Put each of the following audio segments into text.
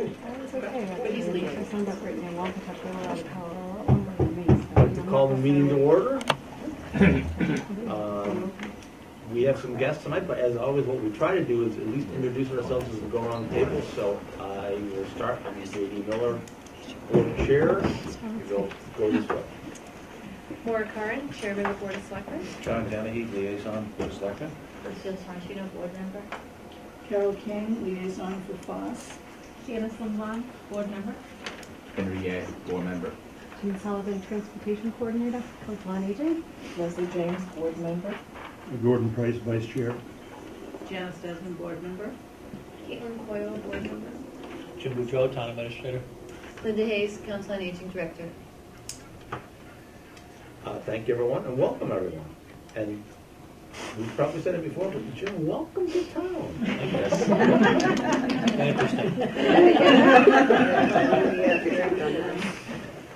It's okay. But he's leaving. I signed up right now. I'll pick up the out of power. I'd like to call the meeting to order. We have some guests tonight, but as always, what we try to do is at least introduce ourselves as we go around the table. So I will start. I'm J.D. Miller, board chair. Go this way. Maura Curran, Chairman of the Board of Selectmen. John Dennehy, Liaison, Board of Selectmen. Lucille Sarantino, Board Member. Carol King, Liaison for FOSS. Janice Lamont, Board Member. Henry Ye, Board Member. Jean Sullivan, Transportation Coordinator, Council on Aging. Leslie James, Board Member. Gordon Price, Vice Chair. Janice Desmond, Board Member. Caitlin Coyle, Board Member. Jim Boudreau, Town Administrator. Linda Hayes, Council on Aging Director. Thank you, everyone, and welcome, everyone. And we've probably said it before, but Jim, welcome to town. Yes. Interesting.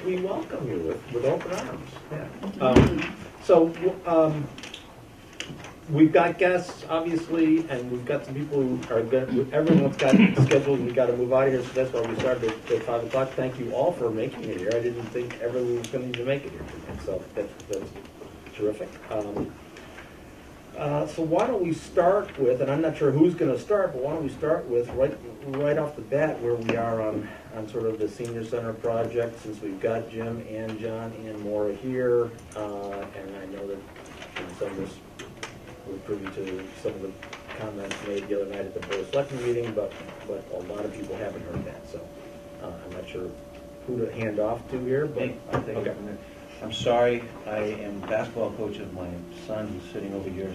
We welcome you with open arms. Yeah. We've got guests, obviously, and we've got some people who are going. Everyone's got schedules. We got to move out of here, so that's why we started at 5 o'clock. Thank you all for making it here. I didn't think everyone was going to even make it here tonight, so that's terrific. So why don't we start with, and I'm not sure who's going to start, but why don't we start with right off the bat where we are on sort of the senior center project, since we've got Jim and John and Maura here, and I know that some of this we're privy to some of the comments made the other night at the Board of Selectmen meeting, but a lot of people haven't heard that, so I'm not sure who to hand off to here. But I'll take it from there. I'm sorry, I am basketball coach of my son who's sitting over here,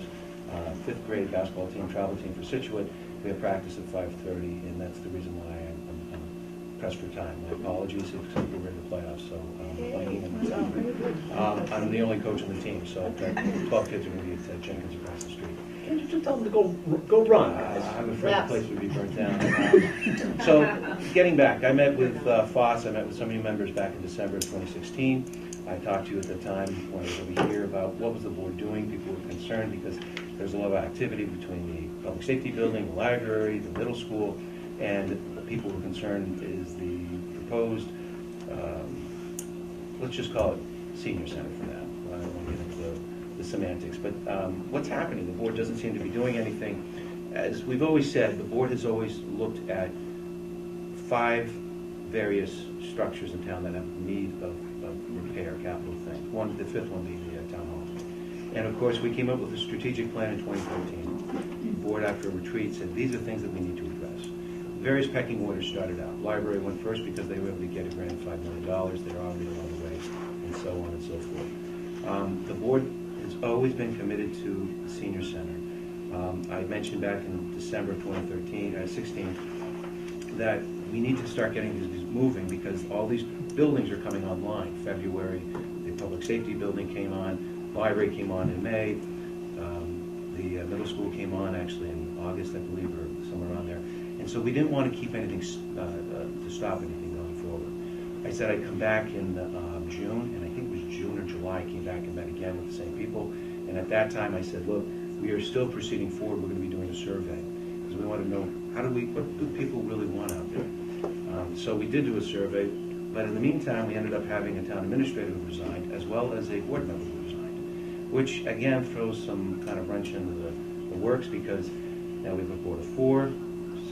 5th grade basketball team, travel team for Scituate. We have practice at 5:30, and that's the reason why I'm pressed for time. My apologies, except we're in the playoffs, so I'm the only coach on the team, so 12 kids are going to be at Jenkins across the street. can't you just tell them to go run? I'm afraid the place would be burnt down. So, getting back, I met with FOSS, I met with some of you members back in December of 2016. I talked to you at the time when I was over here about what was the board doing. People were concerned because there's a lot of activity between the public safety building, the library, the middle school, and what people were concerned is the proposed, let's just call it senior center for now. I don't want to get into the semantics, but what's happening? The board doesn't seem to be doing anything. As we've always said, the board has always looked at 5 various structures in town that have need of repair, capital things. The 5th one being the town hall. And of course, we came up with a strategic plan in 2014. The board, after a retreat, said these are things that we need to address. Various pecking orders started out. Library went first because they were able to get a grant of $5 million. They're already along the way, and so on and so forth. The board has always been committed to the senior center. I mentioned back in December of 2016 that we need to start getting these moving because all these buildings are coming online. February, the public safety building came on, library came on in May, the middle school came on actually in August, I believe, or somewhere around there. And so we didn't want to keep anything, to stop anything going forward. I said I'd come back in June, and I think it was June or July, I came back and met again with the same people. And at that time I said, look, we are still proceeding forward. We're going to be doing a survey because we want to know what do people really want out there. So we did do a survey, but in the meantime, we ended up having a town administrator who resigned, as well as a board member who resigned, which again throws some kind of wrench into the works because now we have a board of 4,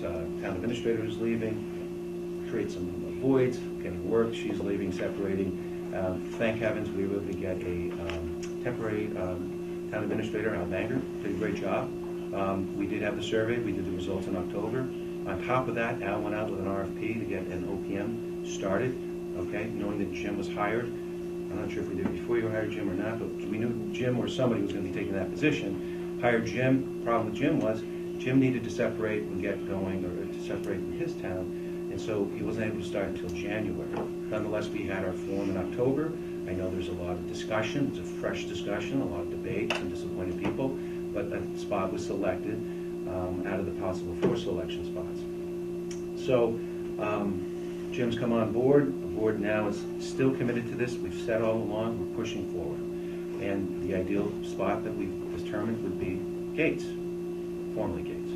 town administrator is leaving, creates some voids, getting work, she's leaving, separating. Thank heavens we were able to get a temporary town administrator, Al Banger, did a great job. We did have the survey, we did the results in October. On top of that, Al went out with an RFP to get an OPM started, okay, knowing that Jim was hired. I'm not sure if we did it before you hired Jim or not, but we knew Jim or somebody was going to be taking that position. Hired Jim. Problem with Jim was Jim needed to separate and get going, or to separate from his town, and so he wasn't able to start until January. Nonetheless, we had our forum in October. I know there's a lot of discussion. It's a fresh discussion, a lot of debate, some disappointed people, but a spot was selected out of the possible 4 selection spots. So Jim's come on board. The board now is still committed to this. We've said all along we're pushing forward. And the ideal spot that we've determined would be Gates, formerly Gates.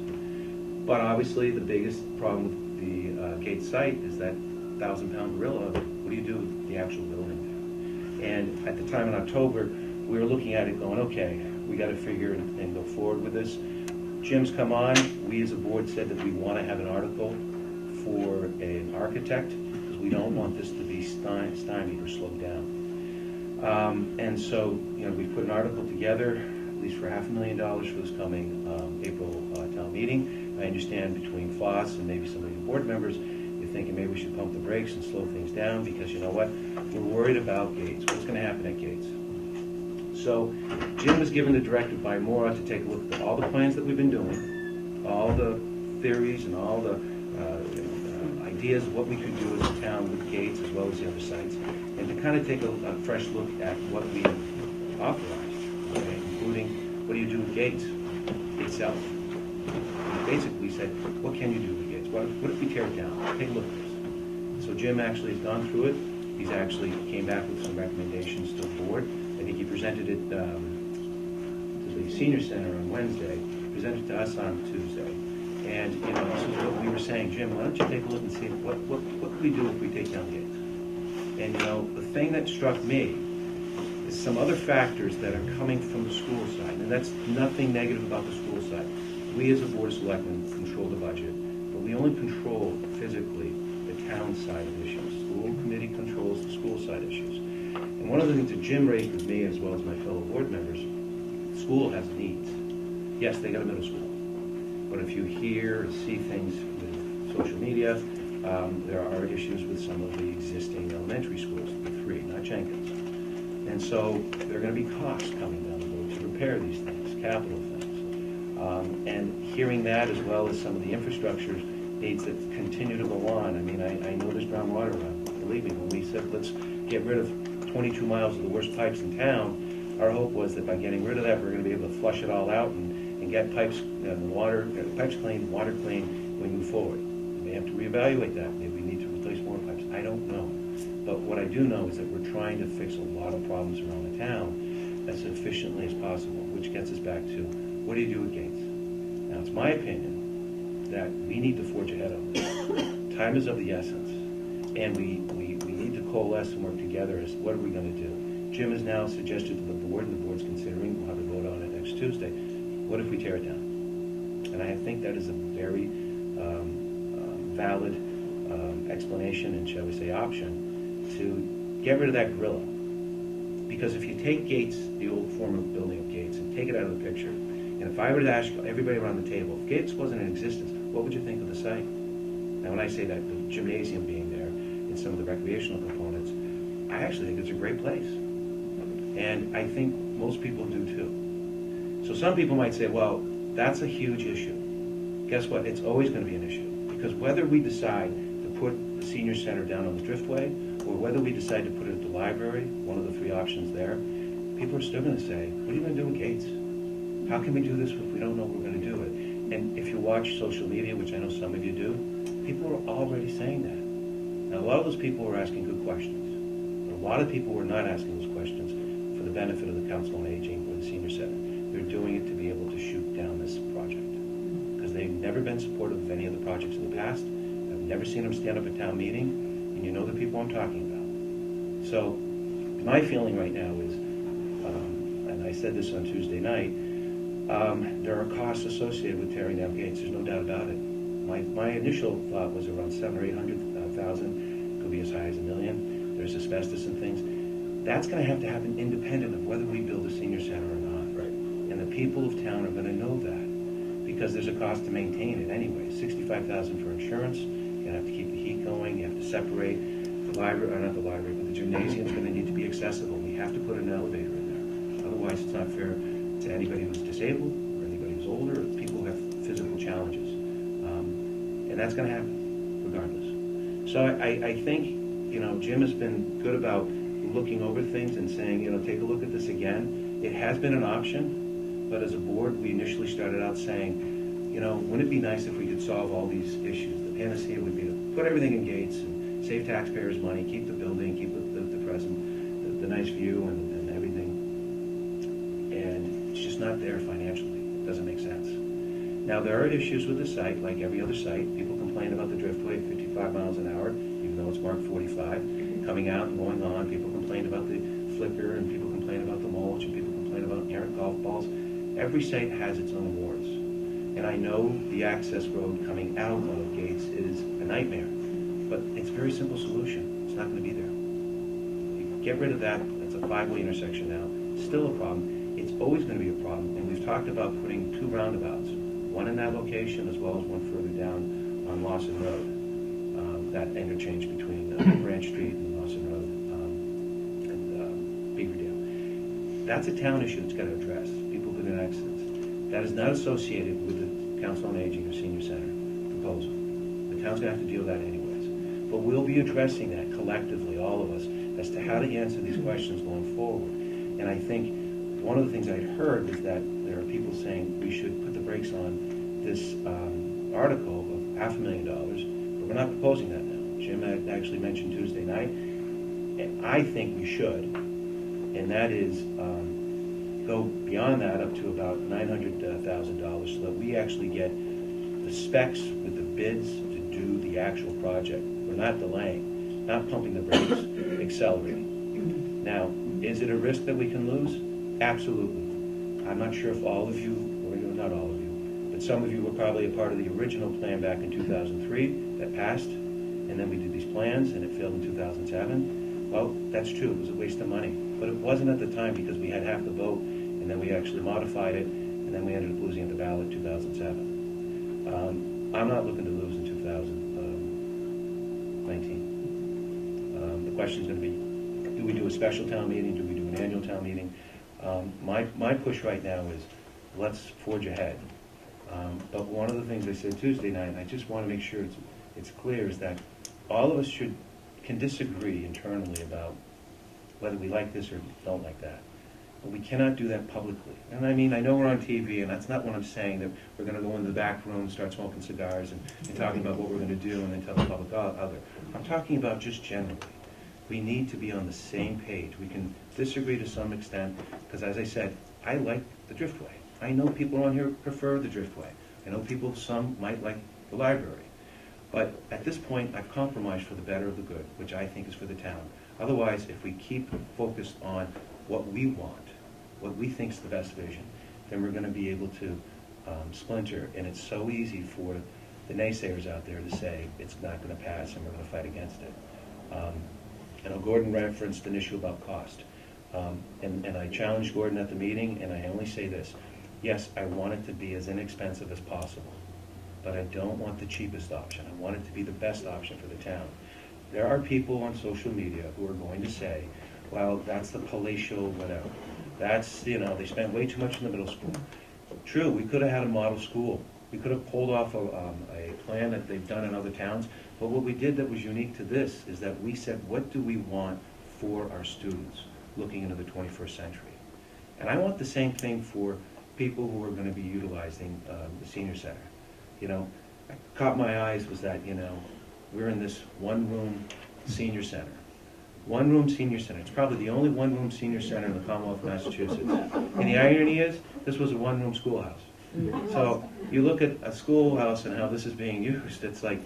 But obviously the biggest problem with the Gates site is that 1,000-pound gorilla. What do you do with the actual building there? And at the time in October, we were looking at it going, okay, we got to figure and go forward with this. Jim's come on. We as a board said that we want to have an article for an architect because we don't want this to be stymied or slowed down. And so, we put an article together, at least for $500,000 for this coming April town meeting. I understand between Foss and maybe some of the board members, you're thinking maybe we should pump the brakes and slow things down because you know what? We're worried about Gates. What's going to happen at Gates? So Jim was given the directive by Maura to take a look at all the plans that we've been doing, all the theories and all the ideas of what we could do as a town with Gates as well as the other sites, and to kind of take a fresh look at what we authorized, okay, including what do you do with Gates itself. And basically we said, what can you do with Gates? What if we tear it down? Take a look at this. So Jim actually has gone through it. He's actually came back with some recommendations to the board. I think he presented it to the senior center on Wednesday, presented it to us on Tuesday. And, this is what we were saying, Jim, why don't you take a look and see what could we do if we take down Gates? And, the thing that struck me is some other factors that are coming from the school side. And that's nothing negative about the school side. We as a board of selectmen control the budget, but we only control physically the town side of issues. The school committee controls the school side issues. And one of the things that Jim raised with me as well as my fellow board members, the school has needs. Yes, they got a middle school. But if you hear or see things with social media, there are issues with some of the existing elementary schools, the three, not Jenkins. And so there are going to be costs coming down the road to repair these things, capital things. And hearing that as well as some of the infrastructure needs that continue to go on. I mean, I know there's groundwater run. Believe me, when we said let's get rid of 22 miles of the worst pipes in town, our hope was that by getting rid of that, we're going to be able to flush it all out and get pipes and pipes clean, water clean when we move forward. We may have to reevaluate that. Maybe we need to replace more pipes. I don't know. But what I do know is that we're trying to fix a lot of problems around the town as efficiently as possible, which gets us back to what do you do with Gates? Now, it's my opinion that we need to forge ahead on this. Time is of the essence. And we need to coalesce and work together as what are we going to do? Jim has now suggested to the board, and the board's considering, we'll have a vote on it next Tuesday. What if we tear it down? And I think that is a very valid explanation and, shall we say, option to get rid of that gorilla. Because if you take Gates, the old form of building of Gates, and take it out of the picture, and if I were to ask everybody around the table, if Gates wasn't in existence, what would you think of the site? Now, when I say that, the gymnasium being there and some of the recreational components, I actually think it's a great place. And I think most people do too. So some people might say, well, that's a huge issue. Guess what? It's always going to be an issue. Because whether we decide to put the senior center down on the Driftway, or whether we decide to put it at the library, one of the three options there, people are still going to say, what are you going to do with Gates? How can we do this if we don't know we're going to do it? And if you watch social media, which I know some of you do, people are already saying that. Now, a lot of those people were asking good questions. But a lot of people were not asking those questions for the benefit of the Council on Aging or the Senior Center. They're doing it to be able to shoot down this project. Because they've never been supportive of any of the projects in the past. I've never seen them stand up at town meeting, and you know the people I'm talking about. So, my feeling right now is, and I said this on Tuesday night, there are costs associated with tearing down Gates. There's no doubt about it. My initial thought was around $700,000 or $800,000. Could be as high as $1 million. There's asbestos and things. That's going to have to happen independent of whether we build a senior center or not. Right. And the people of town are going to know that because there's a cost to maintain it anyway. $65,000 for insurance. You have to keep the heat going. You have to separate the library, or not the library, but the gymnasium is going to need to be accessible. We have to put an elevator in there. Otherwise, it's not fair to anybody who's disabled or anybody who's older or people who have physical challenges. And that's going to happen regardless. So I think, Jim has been good about looking over things and saying, take a look at this again. It has been an option, but as a board, we initially started out saying, wouldn't it be nice if we could solve all these issues? The panacea would be to put everything in Gates and save taxpayers money, keep the building, keep the present, the nice view and everything. And it's just not there financially. It doesn't make sense. Now, there are issues with the site, like every other site. People complain about the Driftway, 45 miles an hour, even though it's marked 45, coming out and going on. People complain about the flicker, and people complain about the mulch, and people complain about errant golf balls. Every site has its own wars. And I know the access road coming out of Gates is a nightmare, but it's a very simple solution. It's not going to be there. You get rid of that. It's a five-way intersection now. Still a problem. It's always going to be a problem. And we've talked about putting two roundabouts, one in that location as well as one further down on Lawson Road, that interchange between Branch Street and Lawson Road and Beaverdale. That's a town issue that's got to address. People get in accidents. That is not associated with the Council on Aging or Senior Center proposal. The town's going to have to deal with that anyways. But we'll be addressing that collectively, all of us, as to how to answer these questions going forward. And I think one of the things I heard was that there are people saying we should put the brakes on this article of $500,000, but we're not proposing that now. Jim had actually mentioned Tuesday night, and I think we should, and that is go beyond that up to about $900,000 so that we actually get the specs with the bids to do the actual project. We're not delaying, not pumping the brakes, accelerating. Now, is it a risk that we can lose? Absolutely. I'm not sure if all of you, or not all of you, but some of you were probably a part of the original plan back in 2003 that passed, and then we did these plans and it failed in 2007. Well, that's true. It was a waste of money. But it wasn't at the time because we had half the vote, and then we actually modified it, and then we ended up losing at the ballot in 2007. I'm not looking to lose in 2019. The question is going to be, do we do a special town meeting? Do we do an annual town meeting? My push right now is let's forge ahead. But one of the things I said Tuesday night, and I just want to make sure it's clear, is that all of us can disagree internally about whether we like this or don't like that. But we cannot do that publicly. And I mean, I know we're on TV, and that's not what I'm saying, that we're going to go into the back room and start smoking cigars and talking about what we're going to do and then tell the public other. I'm talking about just generally. We need to be on the same page. We can disagree to some extent, because as I said, I like the Driftway. I know people on here prefer the Driftway. I know some might like the library. But at this point, I've compromised for the better of the good, which I think is for the town. Otherwise, if we keep focused on what we want, what we think is the best vision, then we're going to be able to splinter. And it's so easy for the naysayers out there to say it's not going to pass and we're going to fight against it. I know Gordon referenced an issue about cost. And I challenged Gordon at the meeting, and I only say this. Yes, I want it to be as inexpensive as possible, but I don't want the cheapest option. I want it to be the best option for the town. There are people on social media who are going to say, well, that's the palatial whatever. That's, they spent way too much in the middle school. True, we could have had a model school. We could have pulled off a plan that they've done in other towns, but what we did that was unique to this is that we said, what do we want for our students looking into the 21st century? And I want the same thing for people who are going to be utilizing the senior center. I caught my eyes was that, we're in this one-room senior center. One-room senior center. It's probably the only one-room senior center in the Commonwealth of Massachusetts. And the irony is, this was a one-room schoolhouse. So you look at a schoolhouse and how this is being used, it's like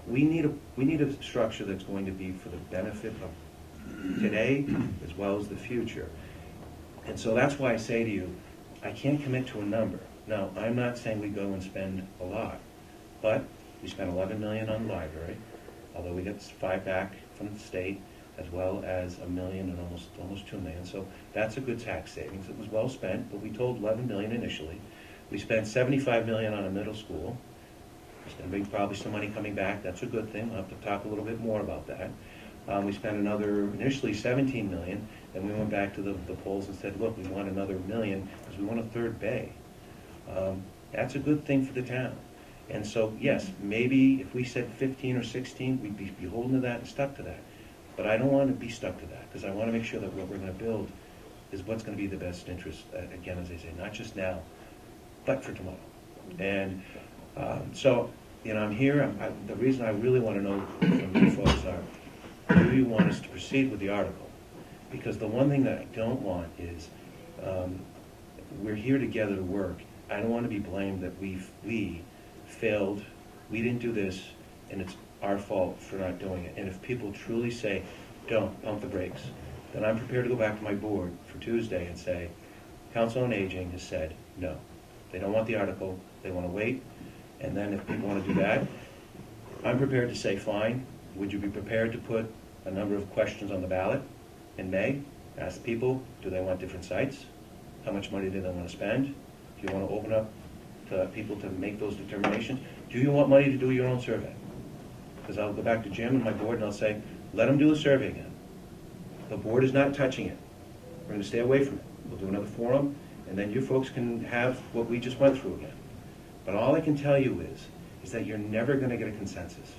we need a structure that's going to be for the benefit of today as well as the future. And so that's why I say to you, I can't commit to a number. Now, I'm not saying we go and spend a lot, but we spent $11 million on the library, although we got $5 back from the state, as well as $1 million and almost $2 million. So that's a good tax savings. It was well spent, but we told $11 million initially. We spent $75 million on a middle school. There's going to be probably some money coming back. That's a good thing. I'll have to talk a little bit more about that. We spent initially $17 million, then we went back to the polls and said, look, we want another $1 million because we want a third bay. That's a good thing for the town. And so, yes, maybe if we said 15 or 16, we'd be beholden to that and stuck to that. But I don't want to be stuck to that, because I want to make sure that what we're going to build is what's going to be the best interest, again, as I say, not just now, but for tomorrow. And so, I'm here. The reason I really want to know from you folks are, do you want us to proceed with the article? Because the one thing that I don't want is we're here together to work. I don't want to be blamed that we failed, we didn't do this, and it's our fault for not doing it. And if people truly say, don't, pump the brakes, then I'm prepared to go back to my board for Tuesday and say, Council on Aging has said no. They don't want the article, they want to wait, and then if people want to do that, I'm prepared to say, fine, would you be prepared to put a number of questions on the ballot in May? Ask people, do they want different sites? How much money do they want to spend? Do you want to open up to people to make those determinations? Do you want money to do your own survey? Because I'll go back to Jim and my board and I'll say, let them do the survey again. The board is not touching it. We're going to stay away from it. We'll do another forum, and then you folks can have what we just went through again. But all I can tell you is that you're never going to get a consensus.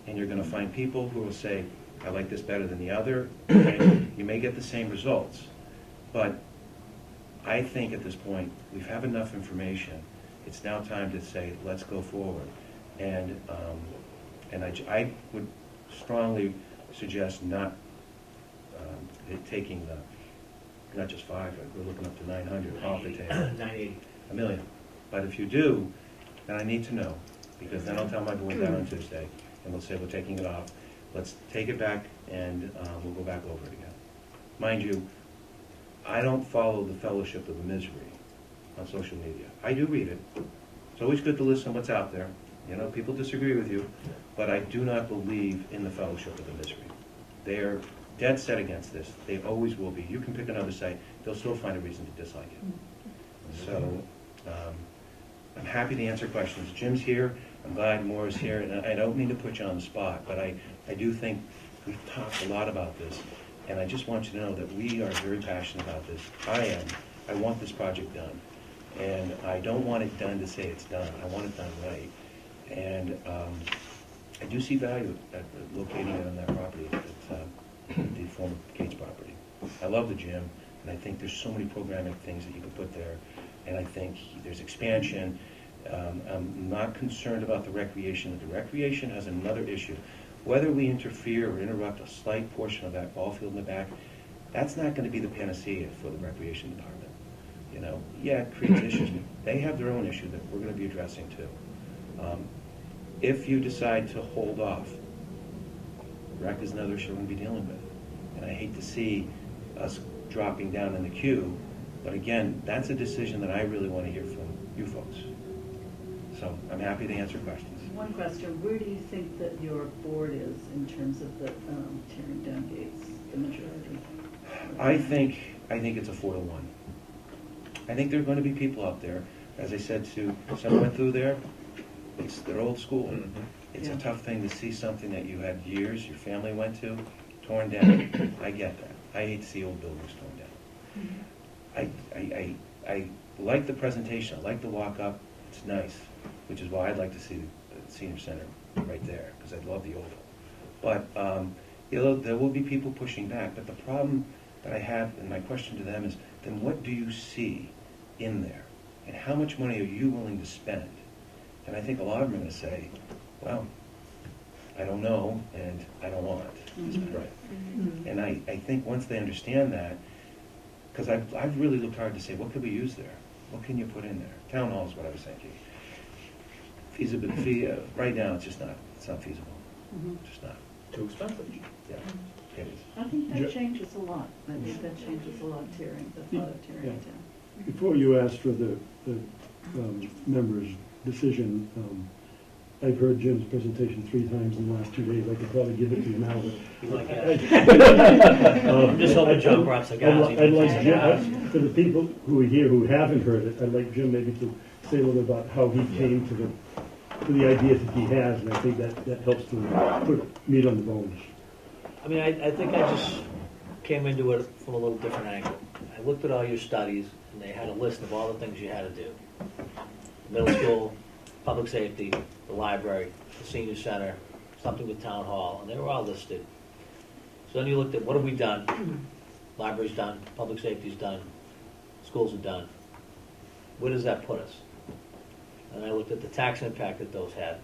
And you're going to find people who will say, I like this better than the other, and you may get the same results. But I think at this point, we have enough information. It's now time to say, let's go forward. And I would strongly suggest not taking not just 5, but we're looking up to 900 off the table. 980. $1 million. But if you do, then I need to know, because then I'll tell my board that on Tuesday, and we'll say we're taking it off. Let's take it back, and we'll go back over it again. Mind you, I don't follow the Fellowship of the Misery on social media. I do read it. It's always good to listen to what's out there. You know, people disagree with you, but I do not believe in the Fellowship of the Misery. They are dead set against this. They always will be. You can pick another site. They'll still find a reason to dislike it. So I'm happy to answer questions. Jim's here. I'm glad Maura's here. And I don't mean to put you on the spot, but I do think we've talked a lot about this. And I just want you to know that we are very passionate about this. I am. I want this project done. And I don't want it done to say it's done. I want it done right. And I do see value at locating it on that property, the former Gates property. I love the gym, and I think there's so many programming things that you could put there. And I think there's expansion. I'm not concerned about the recreation. The recreation has another issue. Whether we interfere or interrupt a slight portion of that ball field in the back, that's not going to be the panacea for the recreation department. You know, yeah, it creates issues. They have their own issue that we're going to be addressing too. If you decide to hold off, rec is another issue we're going to be dealing with. And I hate to see us dropping down in the queue, but again, that's a decision that I really want to hear from you folks. So I'm happy to answer questions. One question, where do you think that your board is in terms of the tearing down gates, the majority? I think it's a 4-1. I think there are going to be people out there, as I said to someone went through there, it's their old school. Mm-hmm. It's Yeah. a tough thing to see something that you had years, your family went to, torn down. I get that. I hate to see old buildings torn down. I like the presentation. I like the walk-up. It's nice, which is why I'd like to see the senior center right there, because I love the oval. But there will be people pushing back. But the problem that I have, and my question to them is, then what do you see in there? And how much money are you willing to spend? And I think a lot of them are going to say, well, I don't know, and I don't want it. Mhm. Right. Mhm. And I think once they understand that, because I've really looked hard to say, what could we use there? What can you put in there? Town hall is what I was thinking. Feasibility, right now, it's not feasible. Mhm. Just not. Too expensive. Yeah, it is. I think Ja- that changes a lot. I think that changes a lot, tearing, the thought of tearing it down. Before you ask for the members' decision, I've heard Jim's presentation 3 times in the last 2 days. I could probably give it to you now, but You like that? I'm just hoping John brought some gas. I'd like Jim, for the people who are here who haven't heard it, I'd like Jim maybe to say a little bit about how he came to the ideas that he has, and I think that helps to put meat on the bones. I mean, I think I just came into it from a little different angle. I looked at all your studies, and they had a list of all the things you had to do. Middle school, public safety, the library, the senior center, something with town hall, and they were all listed. So then you looked at, what have we done? Library's done, public safety's done, schools are done. Where does that put us? And I looked at the tax impact that those had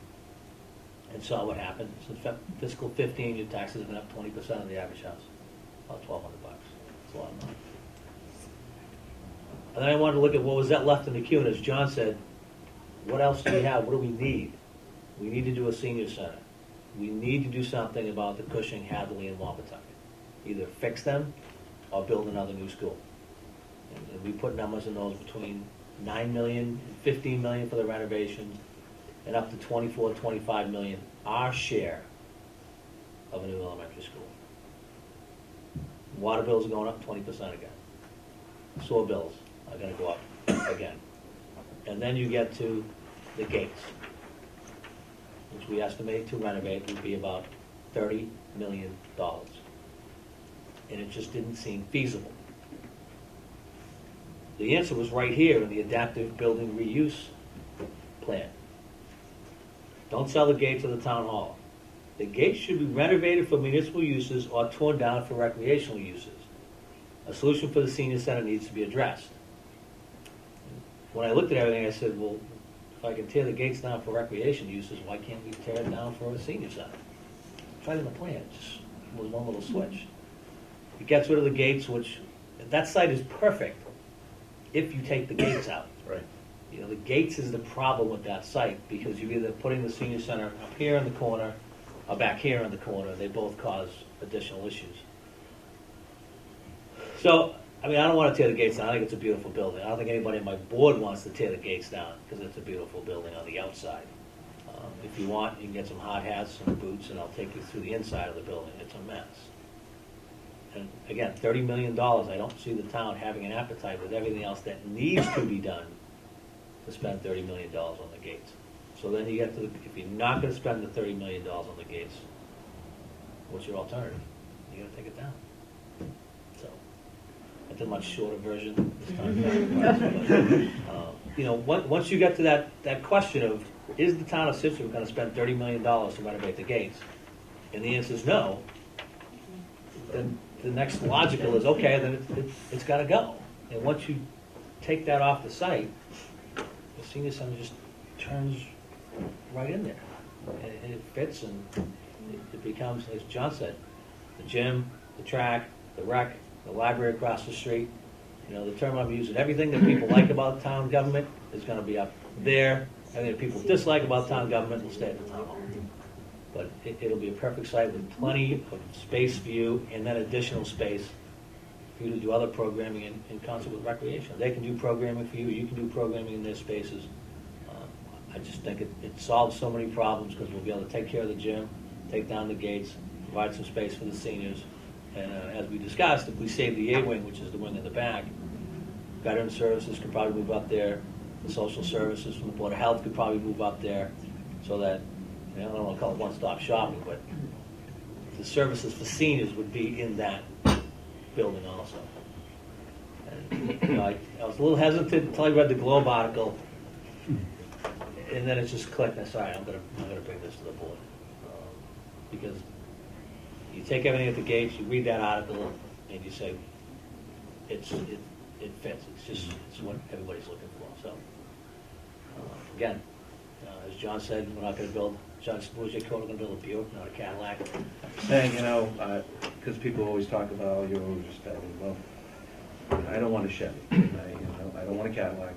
and saw what happened. Since fiscal 15, your taxes have been up 20% on the average house, about $1,200. That's a lot of money. And then I wanted to look at what was that left in the queue, and as John said, what else do we have? What do we need? We need to do a senior center. we need to do something about the Cushing, Hadley, and Wampatuck. Either fix them or build another new school. And we put numbers in those between 9 million and 15 million for the renovation, and up to 24, 25 million, our share of a new elementary school. Water bills are going up 20% again. Sewer bills are gonna go up again. And then you get to the gates, which we estimate to renovate would be about $30 million. And it just didn't seem feasible. The answer was right here in the adaptive building reuse plan. Don't sell the gates of the town hall. The gates should be renovated for municipal uses or torn down for recreational uses. A solution for the senior center needs to be addressed. When I looked at everything, I said, well, if I can tear the gates down for recreation uses, why can't we tear it down for a senior center? It's right in the plan, it just was one little switch. It gets rid of the gates, which, that site is perfect if you take the gates out. Right. You know, the gates is the problem with that site, because you're either putting the senior center up here in the corner or back here in the corner. They both cause additional issues. So, I mean, I don't want to tear the gates down. I think it's a beautiful building. I don't think anybody on my board wants to tear the gates down, because it's a beautiful building on the outside. If you want, you can get some hard hats and boots, and I'll take you through the inside of the building. It's a mess. And again, $30 million, I don't see the town having an appetite with everything else that needs to be done to spend $30 million on the gates. So then you get to the, if you're not going to spend the $30 million on the gates, what's your alternative? You got to take it down. So that's a much shorter version this time. You know, once you get to that question of, is the town of Scituate going to spend $30 million to renovate the gates? And the answer is no. Then the next logical is, okay, then it's got to go. And once you take that off the site, the senior center just turns right in there. And it fits, and it becomes, as John said, the gym, the track, the rec, the library across the street. You know, the term I'm using, everything that people like about town government is going to be up there. Everything that people dislike about town government will stay at the town hall. But it'll be a perfect site with plenty of space for you, and then additional space for you to do other programming in concert with recreation. They can do programming for you, you can do programming in their spaces. I just think it solves so many problems, because we'll be able to take care of the gym, take down the gates, provide some space for the seniors. And as we discussed, if we save the A wing, which is the wing in the back, veteran services could probably move up there. The social services from the Board of Health could probably move up there, so that, I don't want to call it one-stop shopping, but the services for seniors would be in that building also. And, you know, I was a little hesitant until I read the Globe article, and then it just clicked. I said, all right, I'm gonna bring this to the board, because you take everything at the gates, you read that article, and you say, it fits. It's what everybody's looking for. So again, as John said, we're not going to build. John Spruce going to build a Buick, not a Cadillac. Saying, you know, because people always talk about your overspending. Well, I don't want a Chevy. I don't want a Cadillac.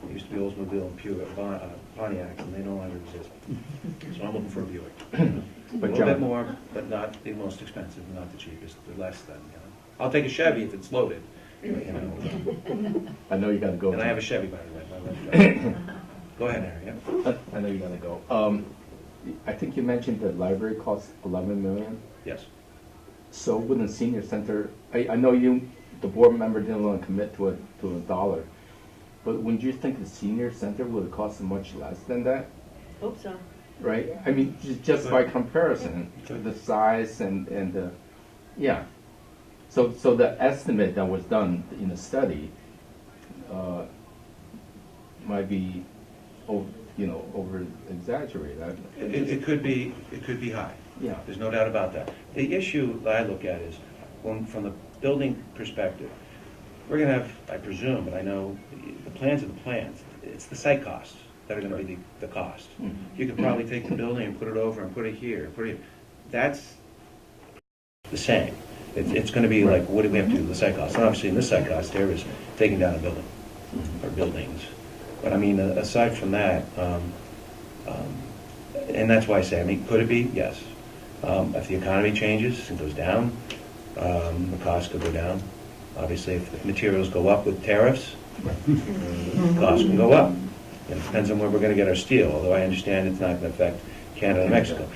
It used to be Oldsmobile and Pontiacs, and they no longer exist. So I'm looking for a Buick. A little bit more, but not the most expensive, not the cheapest, the less than. You know, I'll take a Chevy if it's loaded. You know. I know you gotta go. And I have a Chevy, by the way. My wife's Chevy. Go ahead, Harry. Yeah. I know you gotta go. I think you mentioned the library costs 11 million. Yes. So wouldn't the senior center, I know the board member didn't want to commit to a dollar, but wouldn't you think the senior center would cost much less than that? Hope so. Right? I mean, just by comparison, the size and the, yeah. So the estimate that was done in the study might be, over exaggerated. It could be high. Yeah. There's no doubt about that. The issue that I look at is, from the building perspective, we're going to have, I presume, but I know the plans are the plans. It's the site costs that are going to be the cost. Mhm. You could probably take the building and put it over and put it here. That's the same. It's going to be like, what do we have to do with the site cost? And obviously, in this site cost, there is taking down a building or buildings. But I mean, aside from that, and that's why I say, I mean, could it be? Yes. If the economy changes and goes down, the cost could go down. Obviously, if materials go up with tariffs, costs can go up. It depends on where we're going to get our steel, although I understand it's not going to affect Canada and Mexico.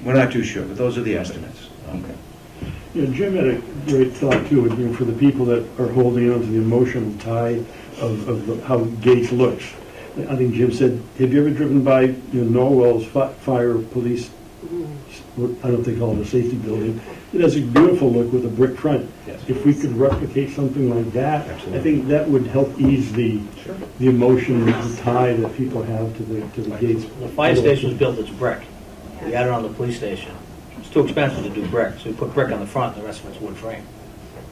We're not too sure, but those are the estimates. You know, Jim had a great thought too, you know, for the people that are holding on to the emotional tie of how Gates looks. I think Jim said, have you ever driven by, you know, Norwell's fire police, I don't know if they call it a safety building. It has a beautiful look with a brick front. Yes. If we could replicate something like that, Absolutely. I think that would help ease the emotion, the tie that people have to the Gates. The fire station was built as brick. We had it on the police station. It's too expensive to do brick, so we put brick on the front, and the rest of it's wood frame.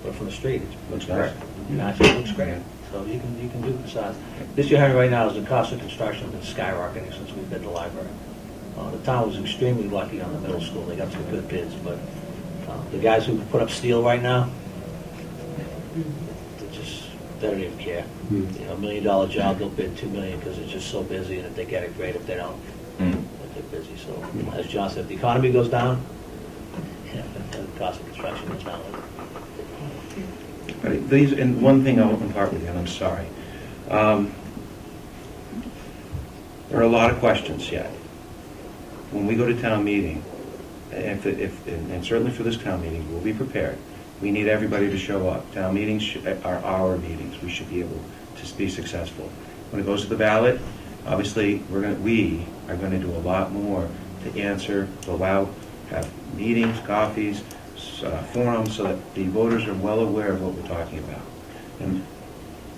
But from the street, it's Looks brick. nice. Nice, it looks great. So you can do facades. This you're having right now is the cost of construction has been skyrocketing since we did the library. The town was extremely lucky on the middle school. They got some good bids, but the guys who put up steel right now, they don't even care. You know, $1 million job, they'll bid $2 million because it's just so busy, and if they get it, great. If they don't, they're busy. So, as John said, if the economy goes down, yeah, the cost of construction goes down. Right, these, and one thing I'll impart with you, and I'm sorry. There are a lot of questions yet. When we go to town meeting, and certainly for this town meeting, we'll be prepared. We need everybody to show up. Town meetings are our meetings. We should be able to be successful. When it goes to the ballot, obviously, we are going to do a lot more to answer, go out, have meetings, coffees, forums, so that the voters are well aware of what we're talking about. And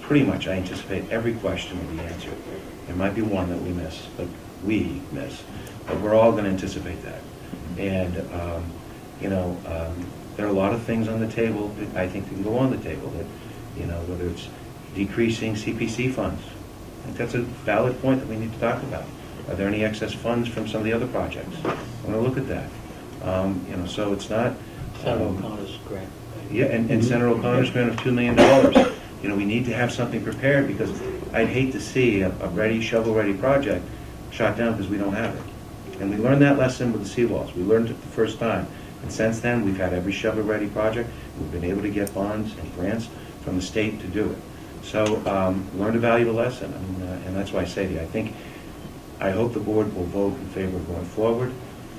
pretty much, I anticipate every question will be answered. There might be one that we miss, but we're all going to anticipate that. And, there are a lot of things on the table that I think can go on the table, that, whether it's decreasing CPC funds. I think that's a valid point that we need to talk about. Are there any excess funds from some of the other projects? I want to look at that. So it's not... Senator O'Connor's grant. Yeah, and Senator O'Connor's grant of $2 million. We need to have something prepared, because I'd hate to see a shovel-ready project shot down because we don't have it. And we learned that lesson with the seawalls. We learned it the first time. And since then, we've had every shovel-ready project. We've been able to get bonds and grants from the state to do it. So learned a valuable lesson, and that's why I say to you, I hope the board will vote in favor of going forward.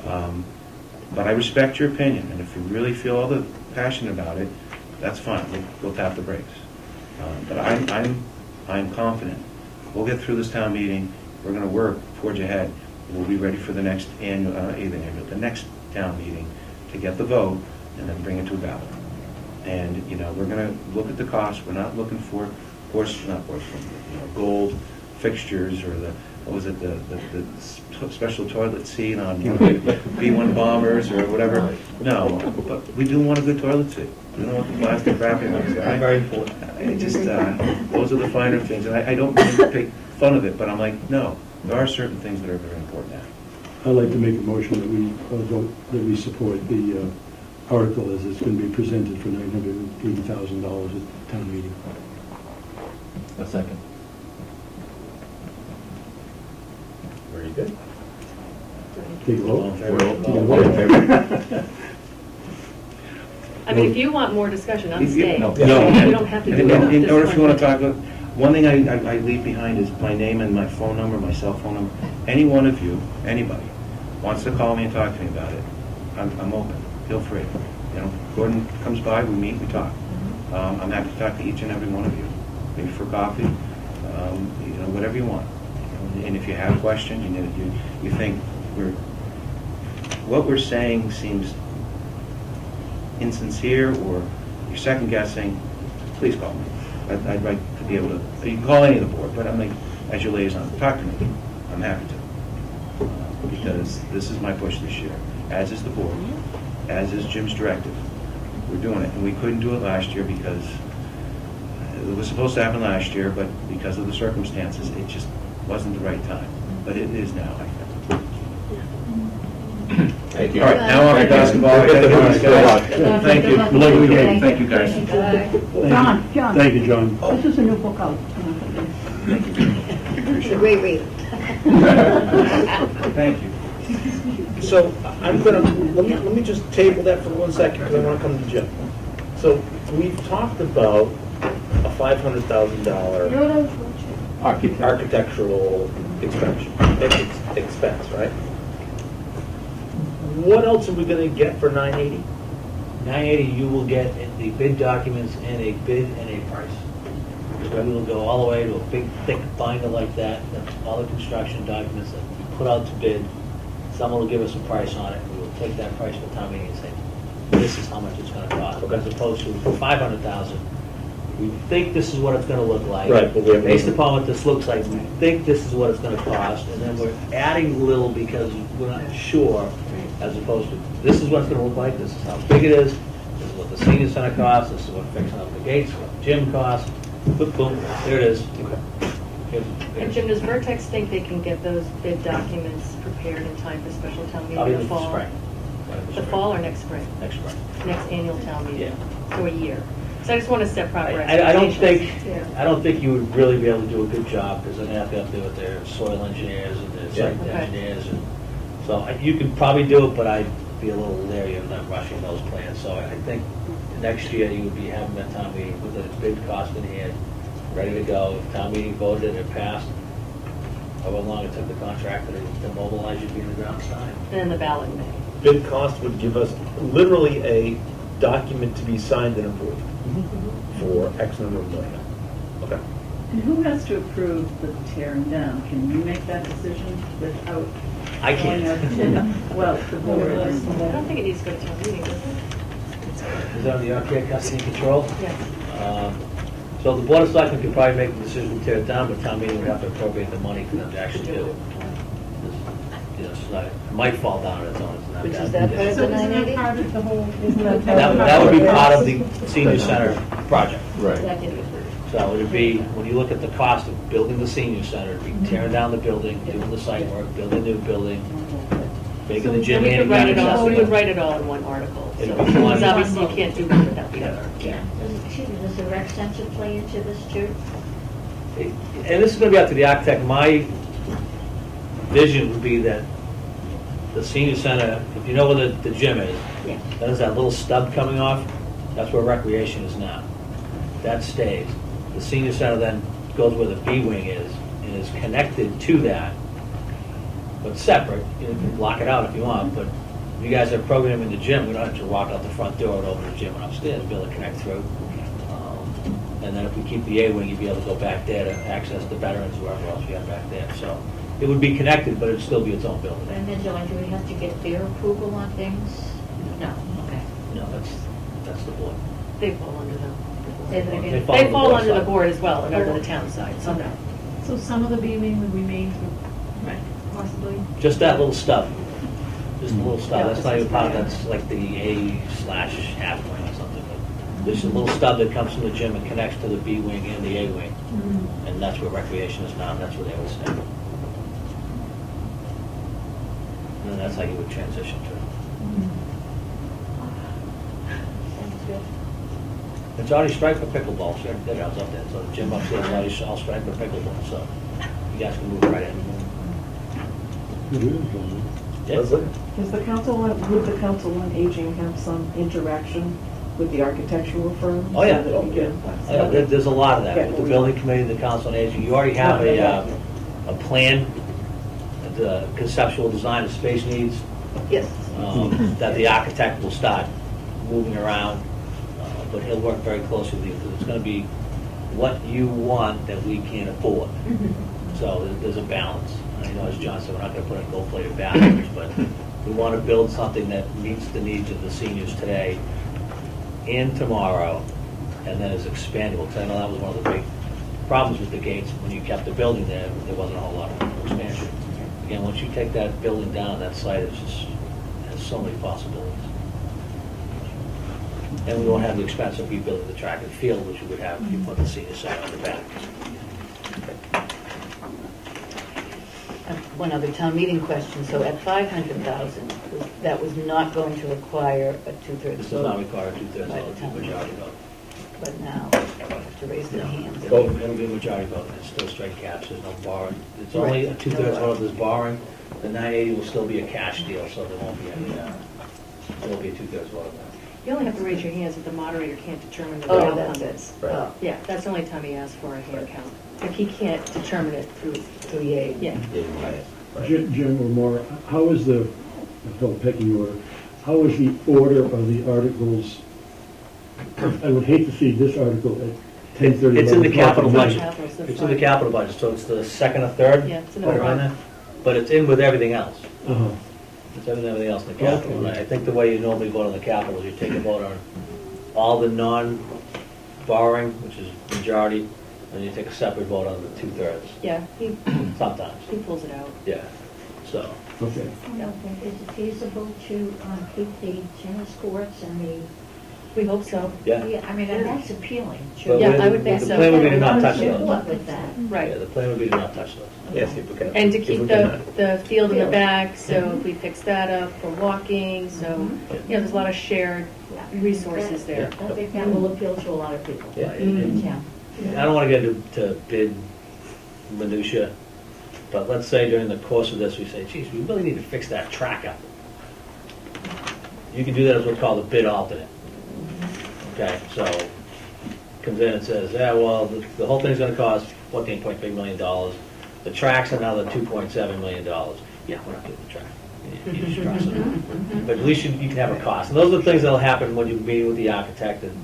But I respect your opinion, and if you really feel all the passion about it, that's fine. We'll tap the brakes. But I'm confident. We'll get through this town meeting. We're going to work, forge ahead. We'll be ready for the next the next town meeting to get the vote and then bring it to a ballot. And we're going to look at the cost. We're not looking for gold fixtures or the special toilet seat on B-1 bombers or whatever. No, but we do want a good toilet seat. We don't want the plastic wrapping on it. Very important. Those are the finer things, and I don't mean to make fun of it, but I'm like, no, there are certain things that are very important now. I'd like to make a motion that we vote, that we support the article as it's going to be presented for $980,000 at town meeting. A second. Very good. Take a All in vote. favor? All in favor? I mean, if you want more discussion, I'm If you- staying. No. No. We don't have to do it. Or if you want to talk about, one thing I leave behind is my name and my phone number, my cell phone number. Any one of you, anybody, wants to call me and talk to me about it, I'm open. Feel free. Gordon comes by, we meet, we talk. I'm happy to talk to each and every one of you. Maybe for coffee, whatever you want. And if you have questions, you think what we're saying seems insincere or you're second guessing, please call me. I'd like to be able to, you can call any of the board, but I'm like, as your liaison, talk to me. I'm happy to. Because this is my push this year, as is the board, as is Jim's directive. We're doing it, and we couldn't do it last year because it was supposed to happen last year, but because of the circumstances, it just wasn't the right time. But it is now, I think. Thank you. All right, now on to basketball. Thank you. Good luck with the game. Thank you, guys. John. Thank you, John. This is a new book out. Wait. Thank you. So I'm gonna, let me just table that for 1 second, because I want to come to Jim. So we've talked about a $500,000 Architect. architectural expense, right? What else are we gonna get for 980? 980, you will get the bid documents and a bid and a price. We will go all the way to a big, thick binder like that, that's all the construction documents that we put out to bid. Someone will give us a price on it, we will take that price to town meeting and say, this is how much it's gonna cost, as opposed to 500,000. We think this is what it's gonna look like. Right, but we have- Based upon what this looks like, we think this is what it's gonna cost, and then we're adding a little because we're not sure, as opposed to, this is what it's gonna look like, this is how big it is, this is what the senior center costs, this is what fixing up the gates, what the gym costs, boom, boom, there it is. And Jim, does Vertex think they can get those bid documents prepared in time for special town Probably meeting in the the fall? spring. The fall or next spring? Next spring. Next annual town meeting? Yeah. So a year. So I just want to set proper I don't expectations. think, I don't think you would really be able to do a good job, because they're gonna have to up there with their soil engineers and their site Yeah. Okay. engineers, and, so you could probably do it, but I'd be a little leery of not rushing those plans, so I think next year you would be having a town meeting with a bid cost in hand, ready to go, if town meeting voted and it passed, however long it took the contractor to mobilize, you'd be in the ground sign. And then the ballot in May. Bid cost would give us literally a document to be signed and approved for X number of million. Okay. And who has to approve the tearing down? Can you make that decision without? I going out can't. to- Well, the board. I don't think it needs to go to town meeting, does it? Is that on the RPA custody and control? Yes. So the Board of Selectmen could probably make the decision to tear it down, but town meeting would have to appropriate the money for them to actually do it. You know, it's not, it might fall down on its own, it's not Which that. is that part of So the isn't that 980? part of the whole, isn't that? That would be part of the senior center project. Right. That did it. So it would be, when you look at the cost of building the senior center, it'd be tearing down the building, doing the site work, building a new building, making the gym And we could write it all, we accessible. would write it all in one article. So, It'd be one- because obviously you can't do one without the other. Yeah. Excuse me, does the rec center play into this too? And this is gonna be up to the architect. My vision would be that the senior center, if you know where the gym is, Yeah. there's that little stub coming off, that's where recreation is now. That stays. The senior center then goes where the B wing is, and is connected to that, but separate. You can block it out if you want, but if you guys are programming the gym, we don't have to walk out the front door and open the gym and upstairs, be able to connect through. And then if we keep the A wing, you'd be able to go back there to access the veterans, wherever else you have back there. So it would be connected, but it'd still be its own building. And then, Joanne, do we have to get their approval on things? No, okay. No, that's the board. They fall under them. Say that again. They fall under the side. board as well, and under the town side, so no. So some of the beaming would remain possibly? Just that little stub. Just a little stub. That's not even part of, that's like the A/half wing or something. But there's a little stub that comes from the gym and connects to the B wing and the A wing. And that's where recreation is now, and that's where they would stay. And then that's how you would transition to it. Sounds good. It's already striped for pickleball, so that was up there. So the gym upstairs is already all striped for pickleball, so you guys can move right in. Yeah. Leslie? Does the council, would the council on aging have some interaction with the architectural firm? Oh, yeah. So that we can- There's a lot of that, with the building committee, the council on aging, you already have a plan, the conceptual design of space needs, Yes. that the architect will start moving around, but he'll work very closely with you, because it's gonna be what you want that we can't afford. So there's a balance. I know, as John said, we're not gonna put in gold-plated bathrooms, but we wanna build something that meets the needs of the seniors today and tomorrow, and then is expandable. Because I know that was one of the big problems with the gates. When you kept the building there, there wasn't a whole lot of expansion. Again, once you take that building down, that site is just, has so many possibilities. And we won't have the expense of rebuilding the track and field, which you would have if you put the senior center on the back. One other town meeting question. So at 500,000, that was not going to require a two-thirds This does not vote, require a two-thirds vote, majority vote. but now they have to raise their hands. It'll be a majority vote, it's still straight caps, there's no borrowing. It's only a two-thirds vote if there's borrowing, The 980 will still be a cash deal, so there won't be any, there won't be a 2/3 vote on that. You only have to raise your hands if the moderator can't determine the Oh, outcome. that's it. Right. Oh, Yeah, that's the only time he asks for a hand count. If he can't determine it through, through Yale. yeah. Jim or Maura, how is the, I call it pecking order, how is the order of the articles? I would hate to see this article at 10:30. It's in the capital budget. Capitals, the It's in the front. capital budget, so it's the second or third. Yeah, it's in the right front. around there. But it's in with everything else. Uh-huh. It's everything else in the capital. Okay. And I think the way you normally vote on the capital is you take a vote on all the non-borrowing, which is majority, and you take a separate vote on the 2/3, Yeah, he sometimes. pulls it out. Yeah, so. Okay. I don't think, is it feasible to keep the tennis courts and the, We hope so. Yeah. yeah, I mean, and that's appealing. But Yeah, we- I would think the so. plan would be to not touch Support those. with that. Right. Yeah, the plan would be to not touch those. Yes, if we can. And to if keep we the, can. the field in the back, so if we fix that up for walking, so, you know, there's a lot of shared Yeah. resources there. I think that will appeal to a lot of people. Yeah. In town. I don't want to get into bid minutia, but let's say during the course of this, we say, geez, we really need to fix that track up. You can do that as what's called a bid alternate. Okay, so comes in and says, yeah, well, the whole thing's gonna cost $14.3 million. The track's another $2.7 million. Yeah, we're not doing the track. You just cross it out. But at least you can have a cost. And those are the things that'll happen when you're meeting with the architect and